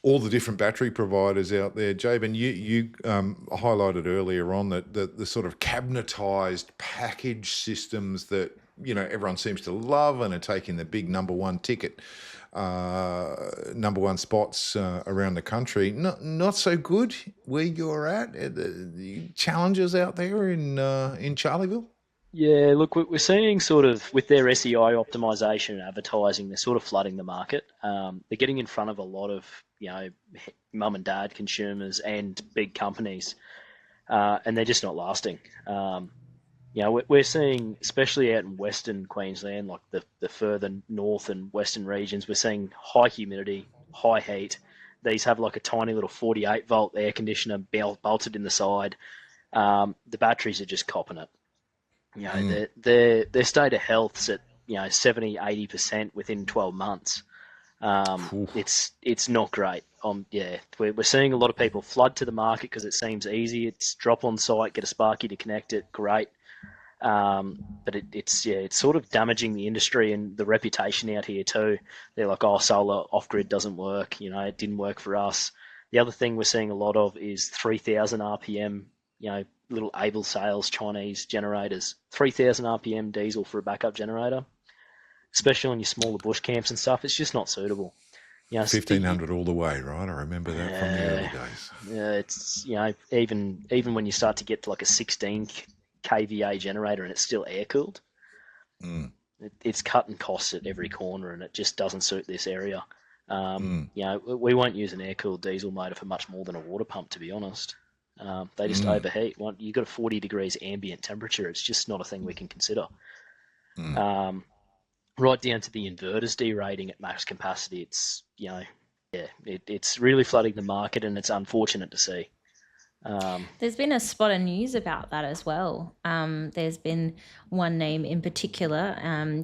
all the different battery providers out there, Jabyn, you highlighted earlier on that the sort of cabinetized package systems that everyone seems to love and are taking the big #1 ticket, #1 spots around the country. Not so good where you're at. The challenges out there in Charleville. Yeah, look, we're seeing sort of with their SEO optimization and advertising, they're sort of flooding the market. They're getting in front of a lot of, mum and dad consumers and big companies, and they're just not lasting. We're seeing, especially out in Western Queensland, like the further north and western regions, we're seeing high humidity, high heat. These have like a tiny little 48 volt air conditioner bolted in the side. The batteries are just copping it. Their state of health's at 70, 80% within 12 months. It's not great. We're seeing a lot of people flood to the market because it seems easy. It's drop on site, get a Sparky to connect it, great. But it's sort of damaging the industry and the reputation out here too. They're like, oh, solar off grid doesn't work. It didn't work for us. The other thing we're seeing a lot of is 3,000 RPM. Little Able Sales Chinese generators, 3,000 RPM diesel for a backup generator, especially on your smaller bush camps and stuff. It's just not suitable. 1,500 all the way, right? I remember that from the early days. Yeah, it's even when you start to get to like a 16 kVA generator and it's still air cooled, it's cutting costs at every corner, and it just doesn't suit this area. We won't use an air cooled diesel motor for much more than a water pump, to be honest. They just overheat. You've got a 40 degrees ambient temperature. It's just not a thing we can consider. Right down to the inverters derating at max capacity. It's it's really flooding the market, and it's unfortunate to see. There's been a spot of news about that as well. There's been one name in particular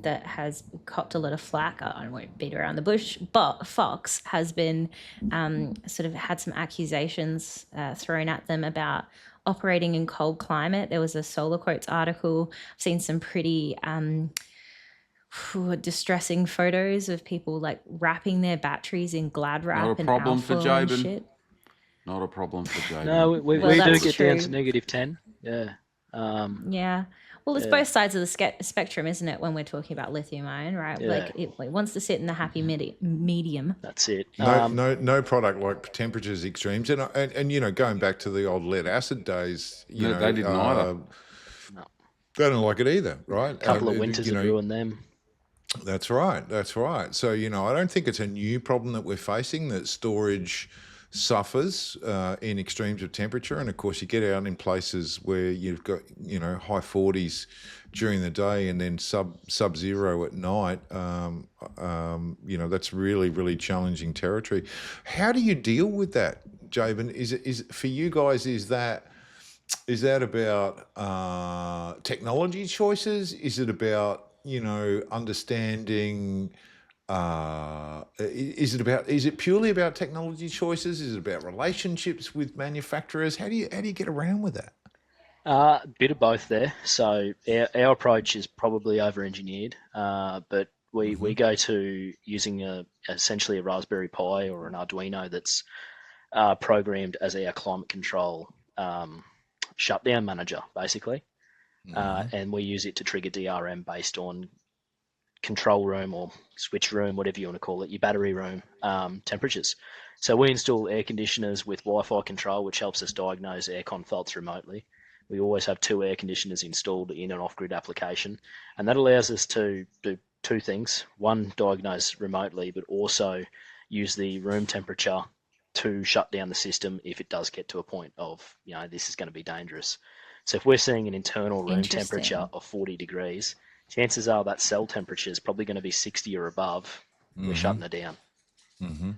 that has copped a lot of flack. I won't beat around the bush, but Fox has been sort of had some accusations thrown at them about operating in cold climate. There was a Solar Quotes article. I've seen some pretty distressing photos of people like wrapping their batteries in Glad wrap Not a and problem for alfoil and Jabyn. shit. Not a problem for Jabyn. No, we Well, do that's get true. down to -10. Yeah. Yeah. Well, it's Yeah. both sides of the spectrum, isn't it? When we're talking about lithium ion, right? Yeah. Like it wants to sit in the happy medium. That's it. No product like temperatures extremes, and you know, going back to the old lead acid days, you No, know, they didn't either. No. they don't like it either, right? A couple of winters you have know, ruined them. That's right. That's right. So, you know, I don't think it's a new problem that we're facing, that storage suffers in extremes of temperature. And of course, you get out in places where you've got, you know, high 40s during the day and then sub-zero at night. You know, that's really, really challenging territory. How do you deal with that, Jabyn? Is for you guys, is that about technology choices? Is it about, you know, understanding? Is it purely about technology choices? Is it about relationships with manufacturers? How do you get around with that? A bit of both there. So our approach is probably over-engineered, but we go to using essentially a Raspberry Pi or an Arduino that's programmed as our climate control shutdown manager, basically. And we use it to trigger DRM based on control room or switch room, whatever you want to call it, your battery room temperatures. So we install air conditioners with Wi-Fi control, which helps us diagnose aircon faults remotely. We always have 2 air conditioners installed in an off-grid application, and that allows us to do 2 things. One, diagnose remotely, but also use the room temperature to shut down the system if it does get to a point of, you know, this is going to be dangerous. So if we're seeing an internal room temperature of 40 degrees, chances are that cell temperature is probably going to be 60 or above. We're shutting it down. At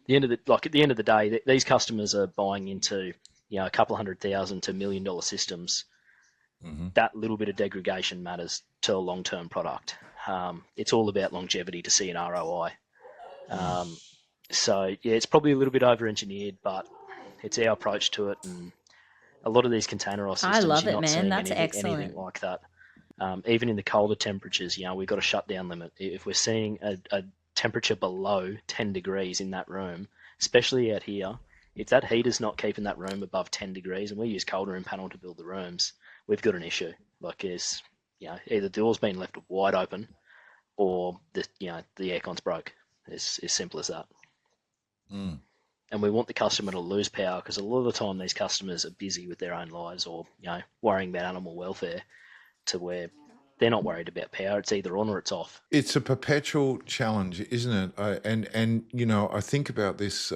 the end of the day, these customers are buying into, you know, a couple $100,000 to $1 million systems. That little bit of degradation matters to a long-term product. It's all about longevity to see an ROI. So yeah, it's probably a little bit over-engineered, but it's our approach to it. And a lot of these containerized systems, I love you're it, not man. seeing That's anything excellent. like that. Even in the colder temperatures, you know, we've got a shutdown limit. If we're seeing a temperature below 10 degrees in that room, especially out here, if that heater's not keeping that room above 10 degrees, and we use cold room panel to build the rooms, we've got an issue. Like, it's, you know, either the door's been left wide open, or the aircon's broke. It's as simple as that. And we want the customer to lose power, because a lot of the time these customers are busy with their own lives, or, you know, worrying about animal welfare, to where they're not worried about power. It's either on or it's off. It's a perpetual challenge, isn't it? And you know, I think about this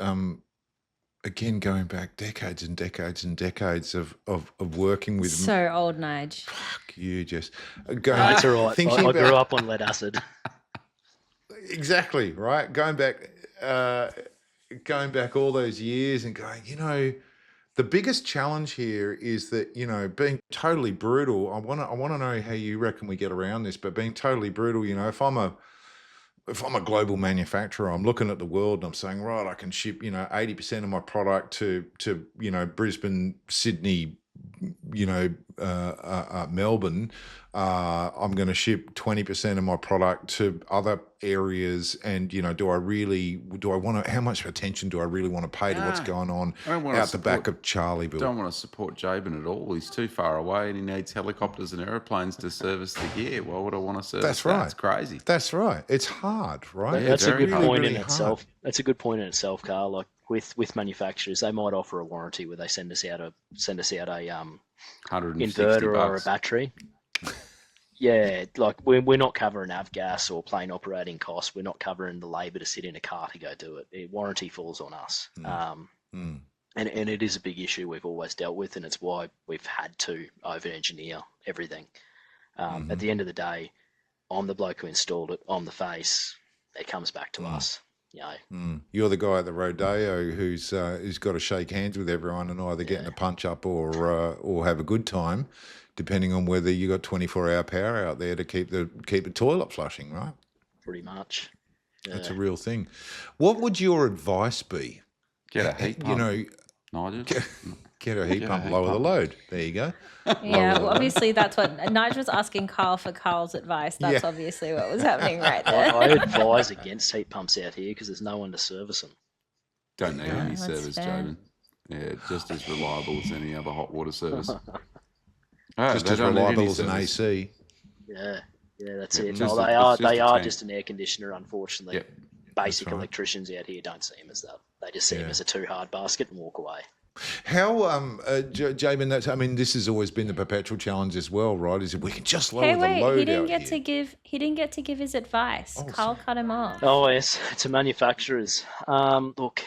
again, going back decades and decades and decades of working with. So old, Nige. Fuck you, Jess. No, it's all right. I grew up on lead acid. Exactly, right. Going back all those years and going, you know, the biggest challenge here is that, you know, being totally brutal. I want to know how you reckon we get around this, but being totally brutal, you know, if I'm a global manufacturer, I'm looking at the world and I'm saying, right, I can ship, you know, 80% of my product to you know, Brisbane, Sydney, you know, Melbourne. I'm going to ship 20% of my product to other areas, and, you know, how much attention do I really want to pay to what's going on out the back of Charlieville? Don't want to support Jabyn at all. He's too far away, and he needs helicopters and airplanes to service the gear. Why would I want to service That's right. It's crazy. That's right. It's hard, right? That's a good point really in itself. That's a good point in itself, Carl. Like with manufacturers, they might offer a warranty where they send us out a inverter or a battery. Yeah, like we're not covering avgas or plane operating costs. We're not covering the labour to sit in a car to go do it. Warranty falls on us. And it is a big issue we've always dealt with, and it's why we've had to over-engineer everything. At the end of the day, I'm the bloke who installed it. I'm the face. It comes back to us. You know. You're the guy at the rodeo who's got to shake hands with everyone and either getting a punch up or have a good time, depending on whether you got 24-hour power out there to keep the toilet flushing, right? Pretty much. Yeah. That's a real thing. What would your advice be? Get a heat pump. You know, Nigel? get a heat pump, lower the load. There you go. Yeah, well, obviously that's what Nige was asking Carl for Carl's advice. That's obviously what was happening right there. I advise against heat pumps out here because there's no one to service them. Don't need any that's service, fair. Jabyn. Yeah, just as reliable as any other hot water service. Oh, just they as don't need any reliable as an service. AC. Yeah, that's Yeah, it. just No, a- they it's are. just They a are tank. just an air conditioner. Unfortunately, Yep. basic right. electricians out here don't see them as that. They just see them Yeah. as a too hard basket and walk away. How, Jabyn, I mean, this has always been the perpetual challenge as well, right? Is if we can just lower Hey, the wait! load He didn't out get here. to give. He didn't get to give his advice. Oh, Carl sorry. cut him off. Oh yes, to manufacturers. Look,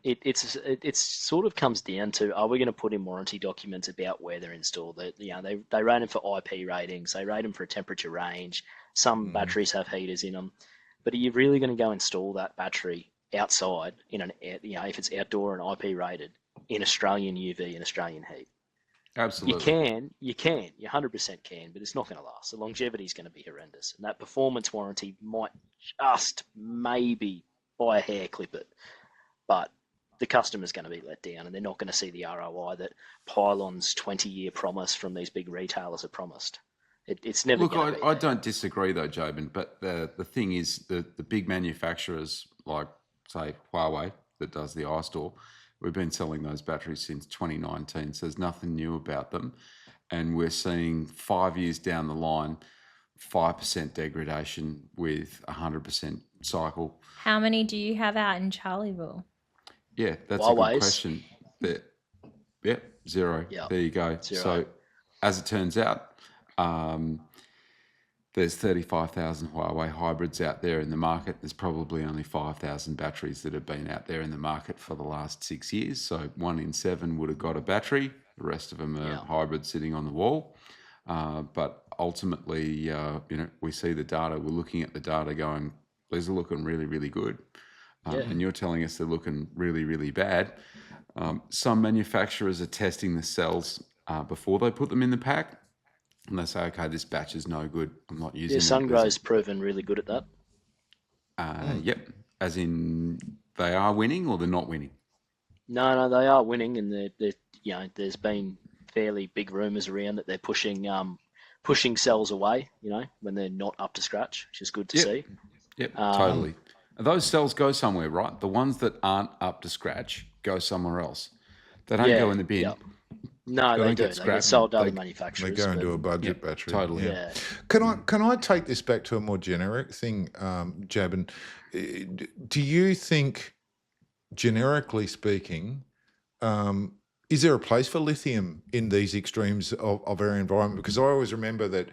it sort of comes down to, are we going to put in warranty documents about where they're installed? They rate them for IP ratings. They rate them for a temperature range. Some batteries have heaters in them, but are you really going to go install that battery outside in if it's outdoor and IP rated in Australian UV and Australian heat? Absolutely. You 100% can, but it's not going to last. The longevity is going to be horrendous, and that performance warranty might just maybe by a hair clip it, but the customer's going to be let down, and they're not going to see the ROI that Pylon's 20-year promise from these big retailers have promised. It's never Look, going to be I there. don't disagree though, Jabyn, but the thing is the big manufacturers like, say, Huawei that does the iStore, we've been selling those batteries since 2019, so there's nothing new about them. And we're seeing 5 years down the line, 5% degradation with 100% cycle. How many do you have out in Charlieville? Yeah, that's a good Huawei's? question. Yep, zero. Yep, There you go. zero. So, as it turns out, there's 35,000 Huawei hybrids out there in the market. There's probably only 5,000 batteries that have been out there in the market for the last 6 years. So 1 in 7 would have got a battery. The rest of them are hybrids sitting on the wall. But ultimately, we see the data. We're looking at the data going, these are looking really, really good. And you're telling us they're looking really, really bad. Some manufacturers are testing the cells before they put them in the pack. And they say, okay, this batch is no good. I'm not using it. Sungrow's proven really good at that. Yep. As in they are winning or they're not winning? No, they are winning, and there's been fairly big rumours around that they're pushing cells away, when they're not up to scratch, which is good to see. Yep, totally. And those cells go somewhere, right? The ones that aren't up to scratch go somewhere else. They don't go in the bin. Yep. No, they do. They get sold to other manufacturers. They go into a budget battery. Totally. Yeah. Can I take this back to a more generic thing, Jabyn? Do you think, generically speaking, is there a place for lithium in these extremes of our environment? Because I always remember that,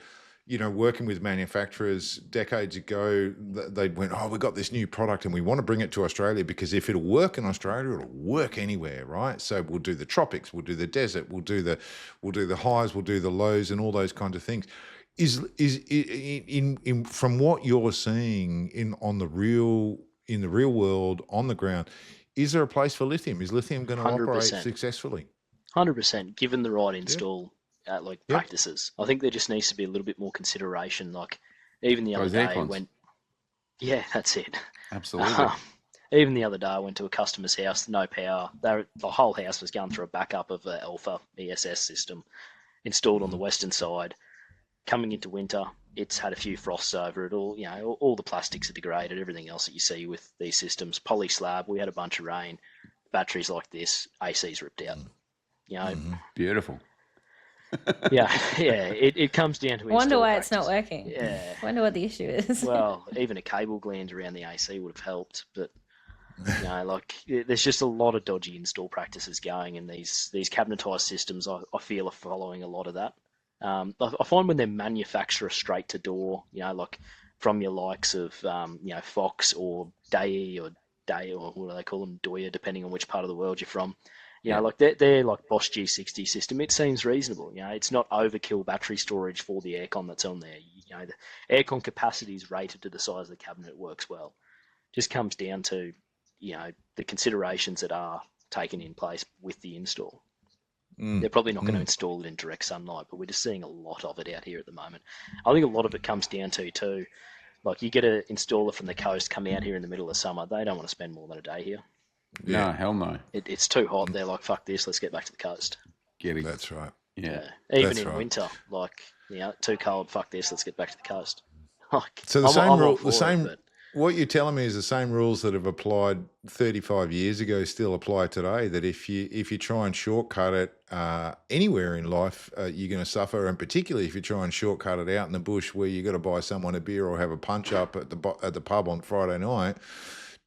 working with manufacturers decades ago, they went, oh, we got this new product and we want to bring it to Australia because if it'll work in Australia, it'll work anywhere, right? So we'll do the tropics, we'll do the desert, we'll do the highs, we'll do the lows, and all those kinds of things. Is in from what you're seeing in the real world on the ground, is there a place for lithium? Is lithium going to operate 100%. successfully? 100%, given the right install practices. I think there just needs to be a little bit more consideration. Like even the other day when, that's it. Absolutely. Even the other day I went to a customer's house, no power. The whole house was going through a backup of the Alpha ESS system installed on the western side. Coming into winter, it's had a few frosts over it. All the plastics are degraded. Everything else that you see with these systems, poly slab. We had a bunch of rain. Batteries like this, AC's ripped out. Beautiful. It comes down to. Wonder why practice. it's not working. Yeah. Wonder what the issue is. Well, even a cable gland around the AC would have helped, but there's just a lot of dodgy install practices going, and these cabinetized systems, I feel, are following a lot of that. I find when they're manufacturer straight to door, like from your likes of Fox or Day or what do they call them, Doya, depending on which part of the world you're from. Like they're like Bosch G60 system. It seems reasonable. It's not overkill battery storage for the aircon that's on there. The aircon capacity is rated to the size of the cabinet. It works well. Just comes down to the considerations that are taken in place with the install. They're probably not going to install it in direct sunlight, but we're just seeing a lot of it out here at the moment. I think a lot of it comes down to too, like you get an installer from the coast come out here in the middle of summer. They don't want to spend more than a day here. No, hell no. It's too hot. They're like, fuck this, let's get back to the coast. That's right. Yeah. Even That's in right. winter, like, too cold, fuck this, let's get back to the coast. Like, So the I'm same all rule, for it, but what you're telling me is the same rules that have applied 35 years ago still apply today. That if you try and shortcut it anywhere in life, you're going to suffer. And particularly if you try and shortcut it out in the bush, where you got to buy someone a beer or have a punch up at the pub on Friday night,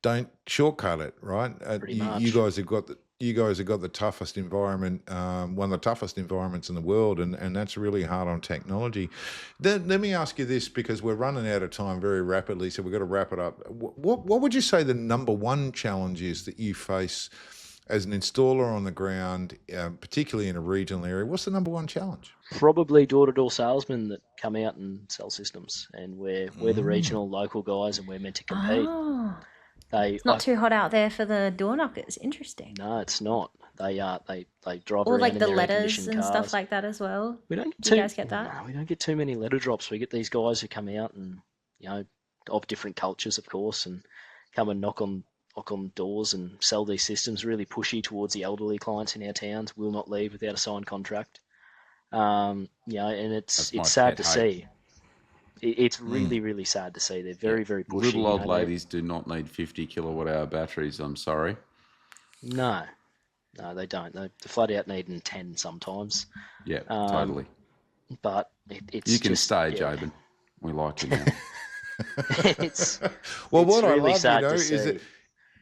don't shortcut it. Right? Pretty You much. guys have got the toughest environment, one of the toughest environments in the world, and that's really hard on technology. Let me ask you this, because we're running out of time very rapidly, so we've got to wrap it up. What would you say the number one challenge is that you face as an installer on the ground, particularly in a regional area? What's the number one challenge? Probably door-to-door salesmen that come out and sell systems, and we're the regional local guys, and we're meant to compete. Oh, They it's not too hot out there for the door knockers. Interesting. No, it's not. They drive Or around like in the their letters air-conditioned and cars. stuff like that as well. We don't get Do you guys get that? No, we don't get too many letter drops. We get these guys who come out and, of different cultures, of course, and come and knock on doors and sell these systems. Really pushy towards the elderly clients in our towns. Will not leave without a signed contract. And That's my it's sad pet to hate. see. It's really, really sad to see. They're very, very pushy. Little old ladies do not need 50 kilowatt hour batteries. I'm sorry. No, they don't. They flat out needing 10 sometimes. Yeah, totally. But it's You can just, stay, yeah. Jabyn. We like you now. It's Well, it's what I really love, sad to is see. that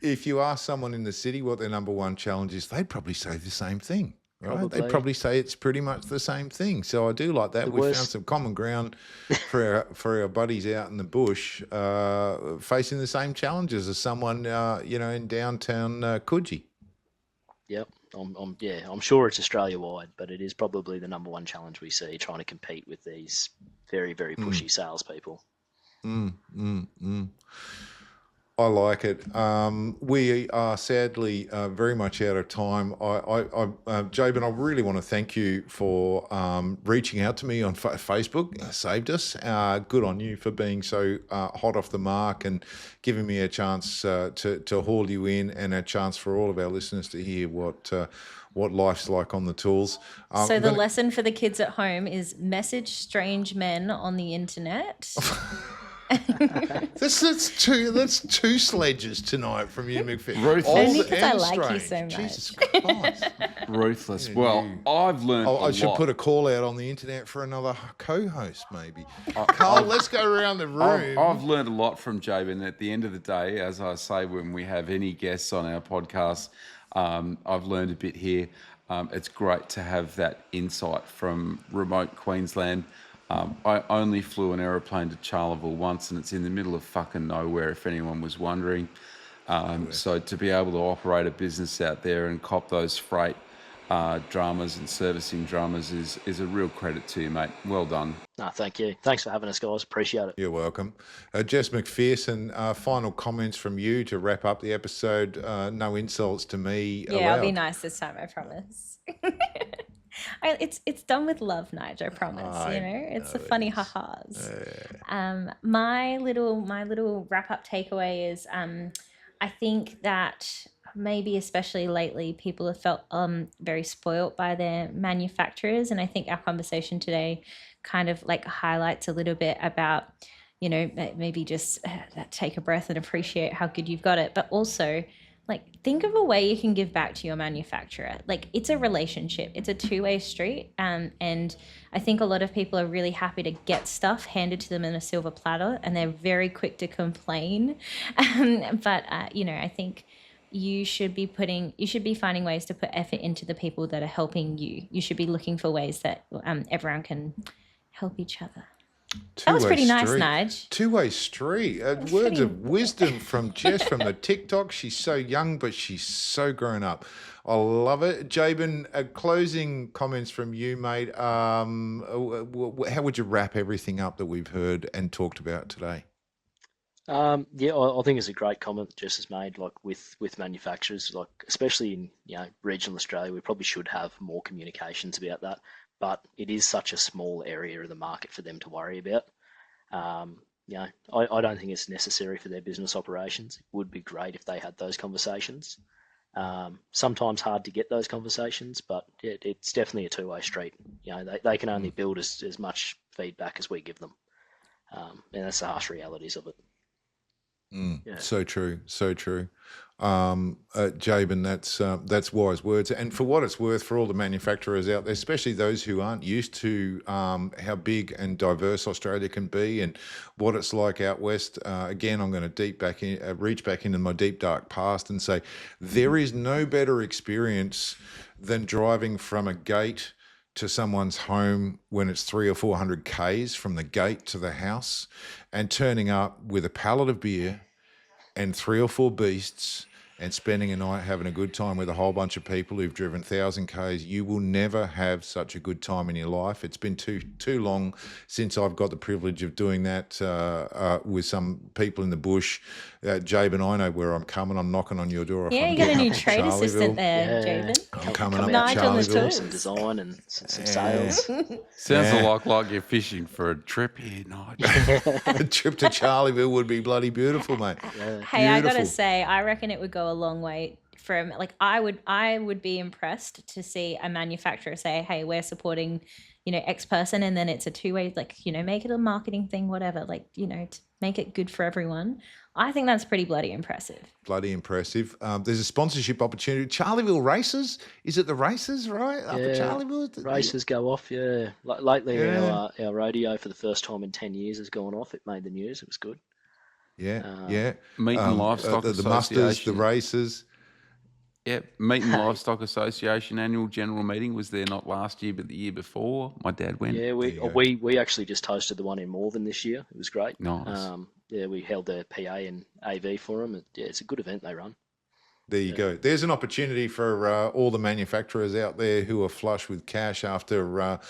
if you ask someone in the city what their number one challenge is, they'd probably say the same thing. Right? Probably. They'd probably say it's pretty much the same thing. So I do like that. The We found worst- some common ground for our buddies out in the bush, facing the same challenges as someone in downtown Coogee. Yep. I'm sure it's Australia wide, but it is probably the number one challenge we see, trying to compete with these very, very pushy salespeople. I like it. We are sadly very much out of time. Jabyn, I really want to thank you for reaching out to me on Facebook. Saved us. Good on you for being so hot off the mark and giving me a chance to haul you in, and a chance for all of our listeners to hear what life's like on the tools. So the lesson for the kids at home is message strange men on the internet. That's two sledges tonight from you, McPhee. Ruthless. Only Old 'cause I and like you strange. so much. Jesus Christ. Ruthless. Yeah, Well, you- I've learned I a should lot. put a call out on the internet for another co-host, maybe. Carl, let's go around the room. I've learned a lot from Jabyn. At the end of the day, as I say, when we have any guests on our podcast, I've learned a bit here. It's great to have that insight from remote Queensland. I only flew an aeroplane to Charleville once, and it's in the middle of fucking nowhere, if anyone was wondering. So to be able to operate a business out there and cop those freight dramas and servicing dramas is a real credit to you, mate. Well done. No, thank you. Thanks for having us, guys. Appreciate it. You're welcome. Jess McPherson, final comments from you to wrap up the episode. No insults to me Yeah, I'll be allowed. nice this time, I promise. It's done with love, Nige, I promise. It's the funny ha-has. My little wrap-up takeaway is I think that maybe especially lately people have felt very spoilt by their manufacturers, and I think our conversation today kind of like highlights a little bit about maybe just take a breath and appreciate how good you've got it, but also like think of a way you can give back to your manufacturer. Like it's a relationship, it's a two-way street, and I think a lot of people are really happy to get stuff handed to them in a silver platter, and they're very quick to complain. But I think you should be finding ways to put effort into the people that are helping you. You should be looking for ways that everyone can help each other. That was pretty nice, Nige. Two-way street. Words of wisdom from Jess from the TikTok. She's so young, but she's so grown up. I love it. Jabyn, closing comments from you, mate. How would you wrap everything up that we've heard and talked about today? I think it's a great comment that Jess has made. Like with manufacturers, like especially in regional Australia, we probably should have more communications about that. But it is such a small area of the market for them to worry about. I don't think it's necessary for their business operations. It would be great if they had those conversations. Sometimes hard to get those conversations, but it's definitely a two-way street. They can only build as much feedback as we give them, and that's the harsh realities of it. Yeah. So true, so true. Jabyn, that's wise words. And for what it's worth, for all the manufacturers out there, especially those who aren't used to how big and diverse Australia can be and what it's like out west, again, I'm going to reach back into my deep dark past and say there is no better experience than driving from a gate to someone's home when it's 300 or 400 Ks from the gate to the house and turning up with a pallet of beer and 3 or 4 beasts and spending a night having a good time with a whole bunch of people who've driven 1,000 Ks. You will never have such a good time in your life. It's been too long since I've got the privilege of doing that with some people in the bush. Jabyn, I know where I'm coming. I'm knocking on your door. If Yeah, I'm you got a getting new up to trade assistant Charleville. there, Yeah. Jabyn. I'm coming up Nigel to on the Charleville. tools. Some design and some Yeah. sales. Sounds Yeah. a lot like you're fishing for a trip here, Nigel. A trip to Charleville would be bloody beautiful, mate. Hey, I gotta Beautiful. say, I reckon it would go a long way from like I would be impressed to see a manufacturer say, hey, we're supporting, X person, and then it's a two-way, like, make it a marketing thing, whatever, like, to make it good for everyone. I think that's pretty bloody impressive. Bloody impressive. There's a sponsorship opportunity. Charleville races. Is it the races, right? Up at Charleville? Races go off, yeah. Lately, Yeah. our rodeo for the first time in 10 years has gone off. It made the news. It was good. Yeah, yeah. Meat and Livestock the musters, the Association. races. Yep, Meat and Livestock Association annual general meeting was there not last year but the year before. My dad went. Yeah, we actually just hosted the one in Morven this year. It was great. Nice. We held their PA and AV for them. Yeah, it's a good event they run. There you go. There's an opportunity for all the manufacturers out there who are flush with cash after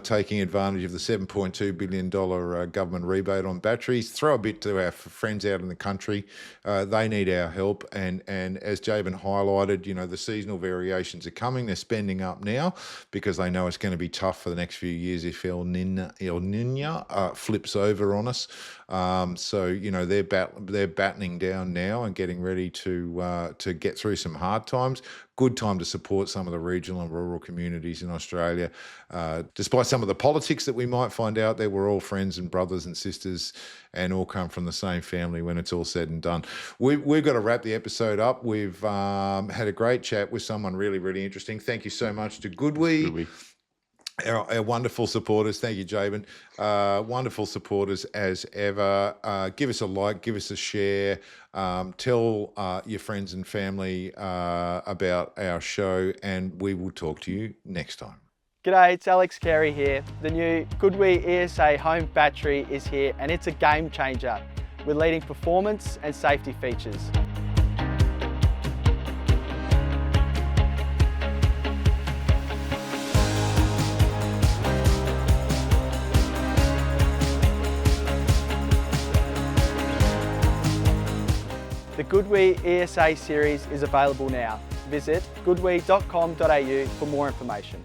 taking advantage of the $7.2 billion government rebate on batteries. Throw a bit to our friends out in the country. They need our help. And as Jabyn highlighted, the seasonal variations are coming. They're spending up now because they know it's going to be tough for the next few years if El Nino flips over on us. So they're battening down now and getting ready to get through some hard times. Good time to support some of the regional and rural communities in Australia. Despite some of the politics that we might find out there, we're all friends and brothers and sisters and all come from the same family when it's all said and done. We've got to wrap the episode up. We've had a great chat with someone really, really interesting. Thank you so much to Goodwee. Our wonderful supporters. Thank you, Jabyn. Wonderful supporters as ever. Give us a like, give us a share. Tell your friends and family about our show, and we will talk to you next time. G'day, it's Alex Carey here. The new Goodwee ESA home battery is here, and it's a game changer with leading performance and safety features. The Goodwee ESA series is available now. Visit goodwee.com.au for more information.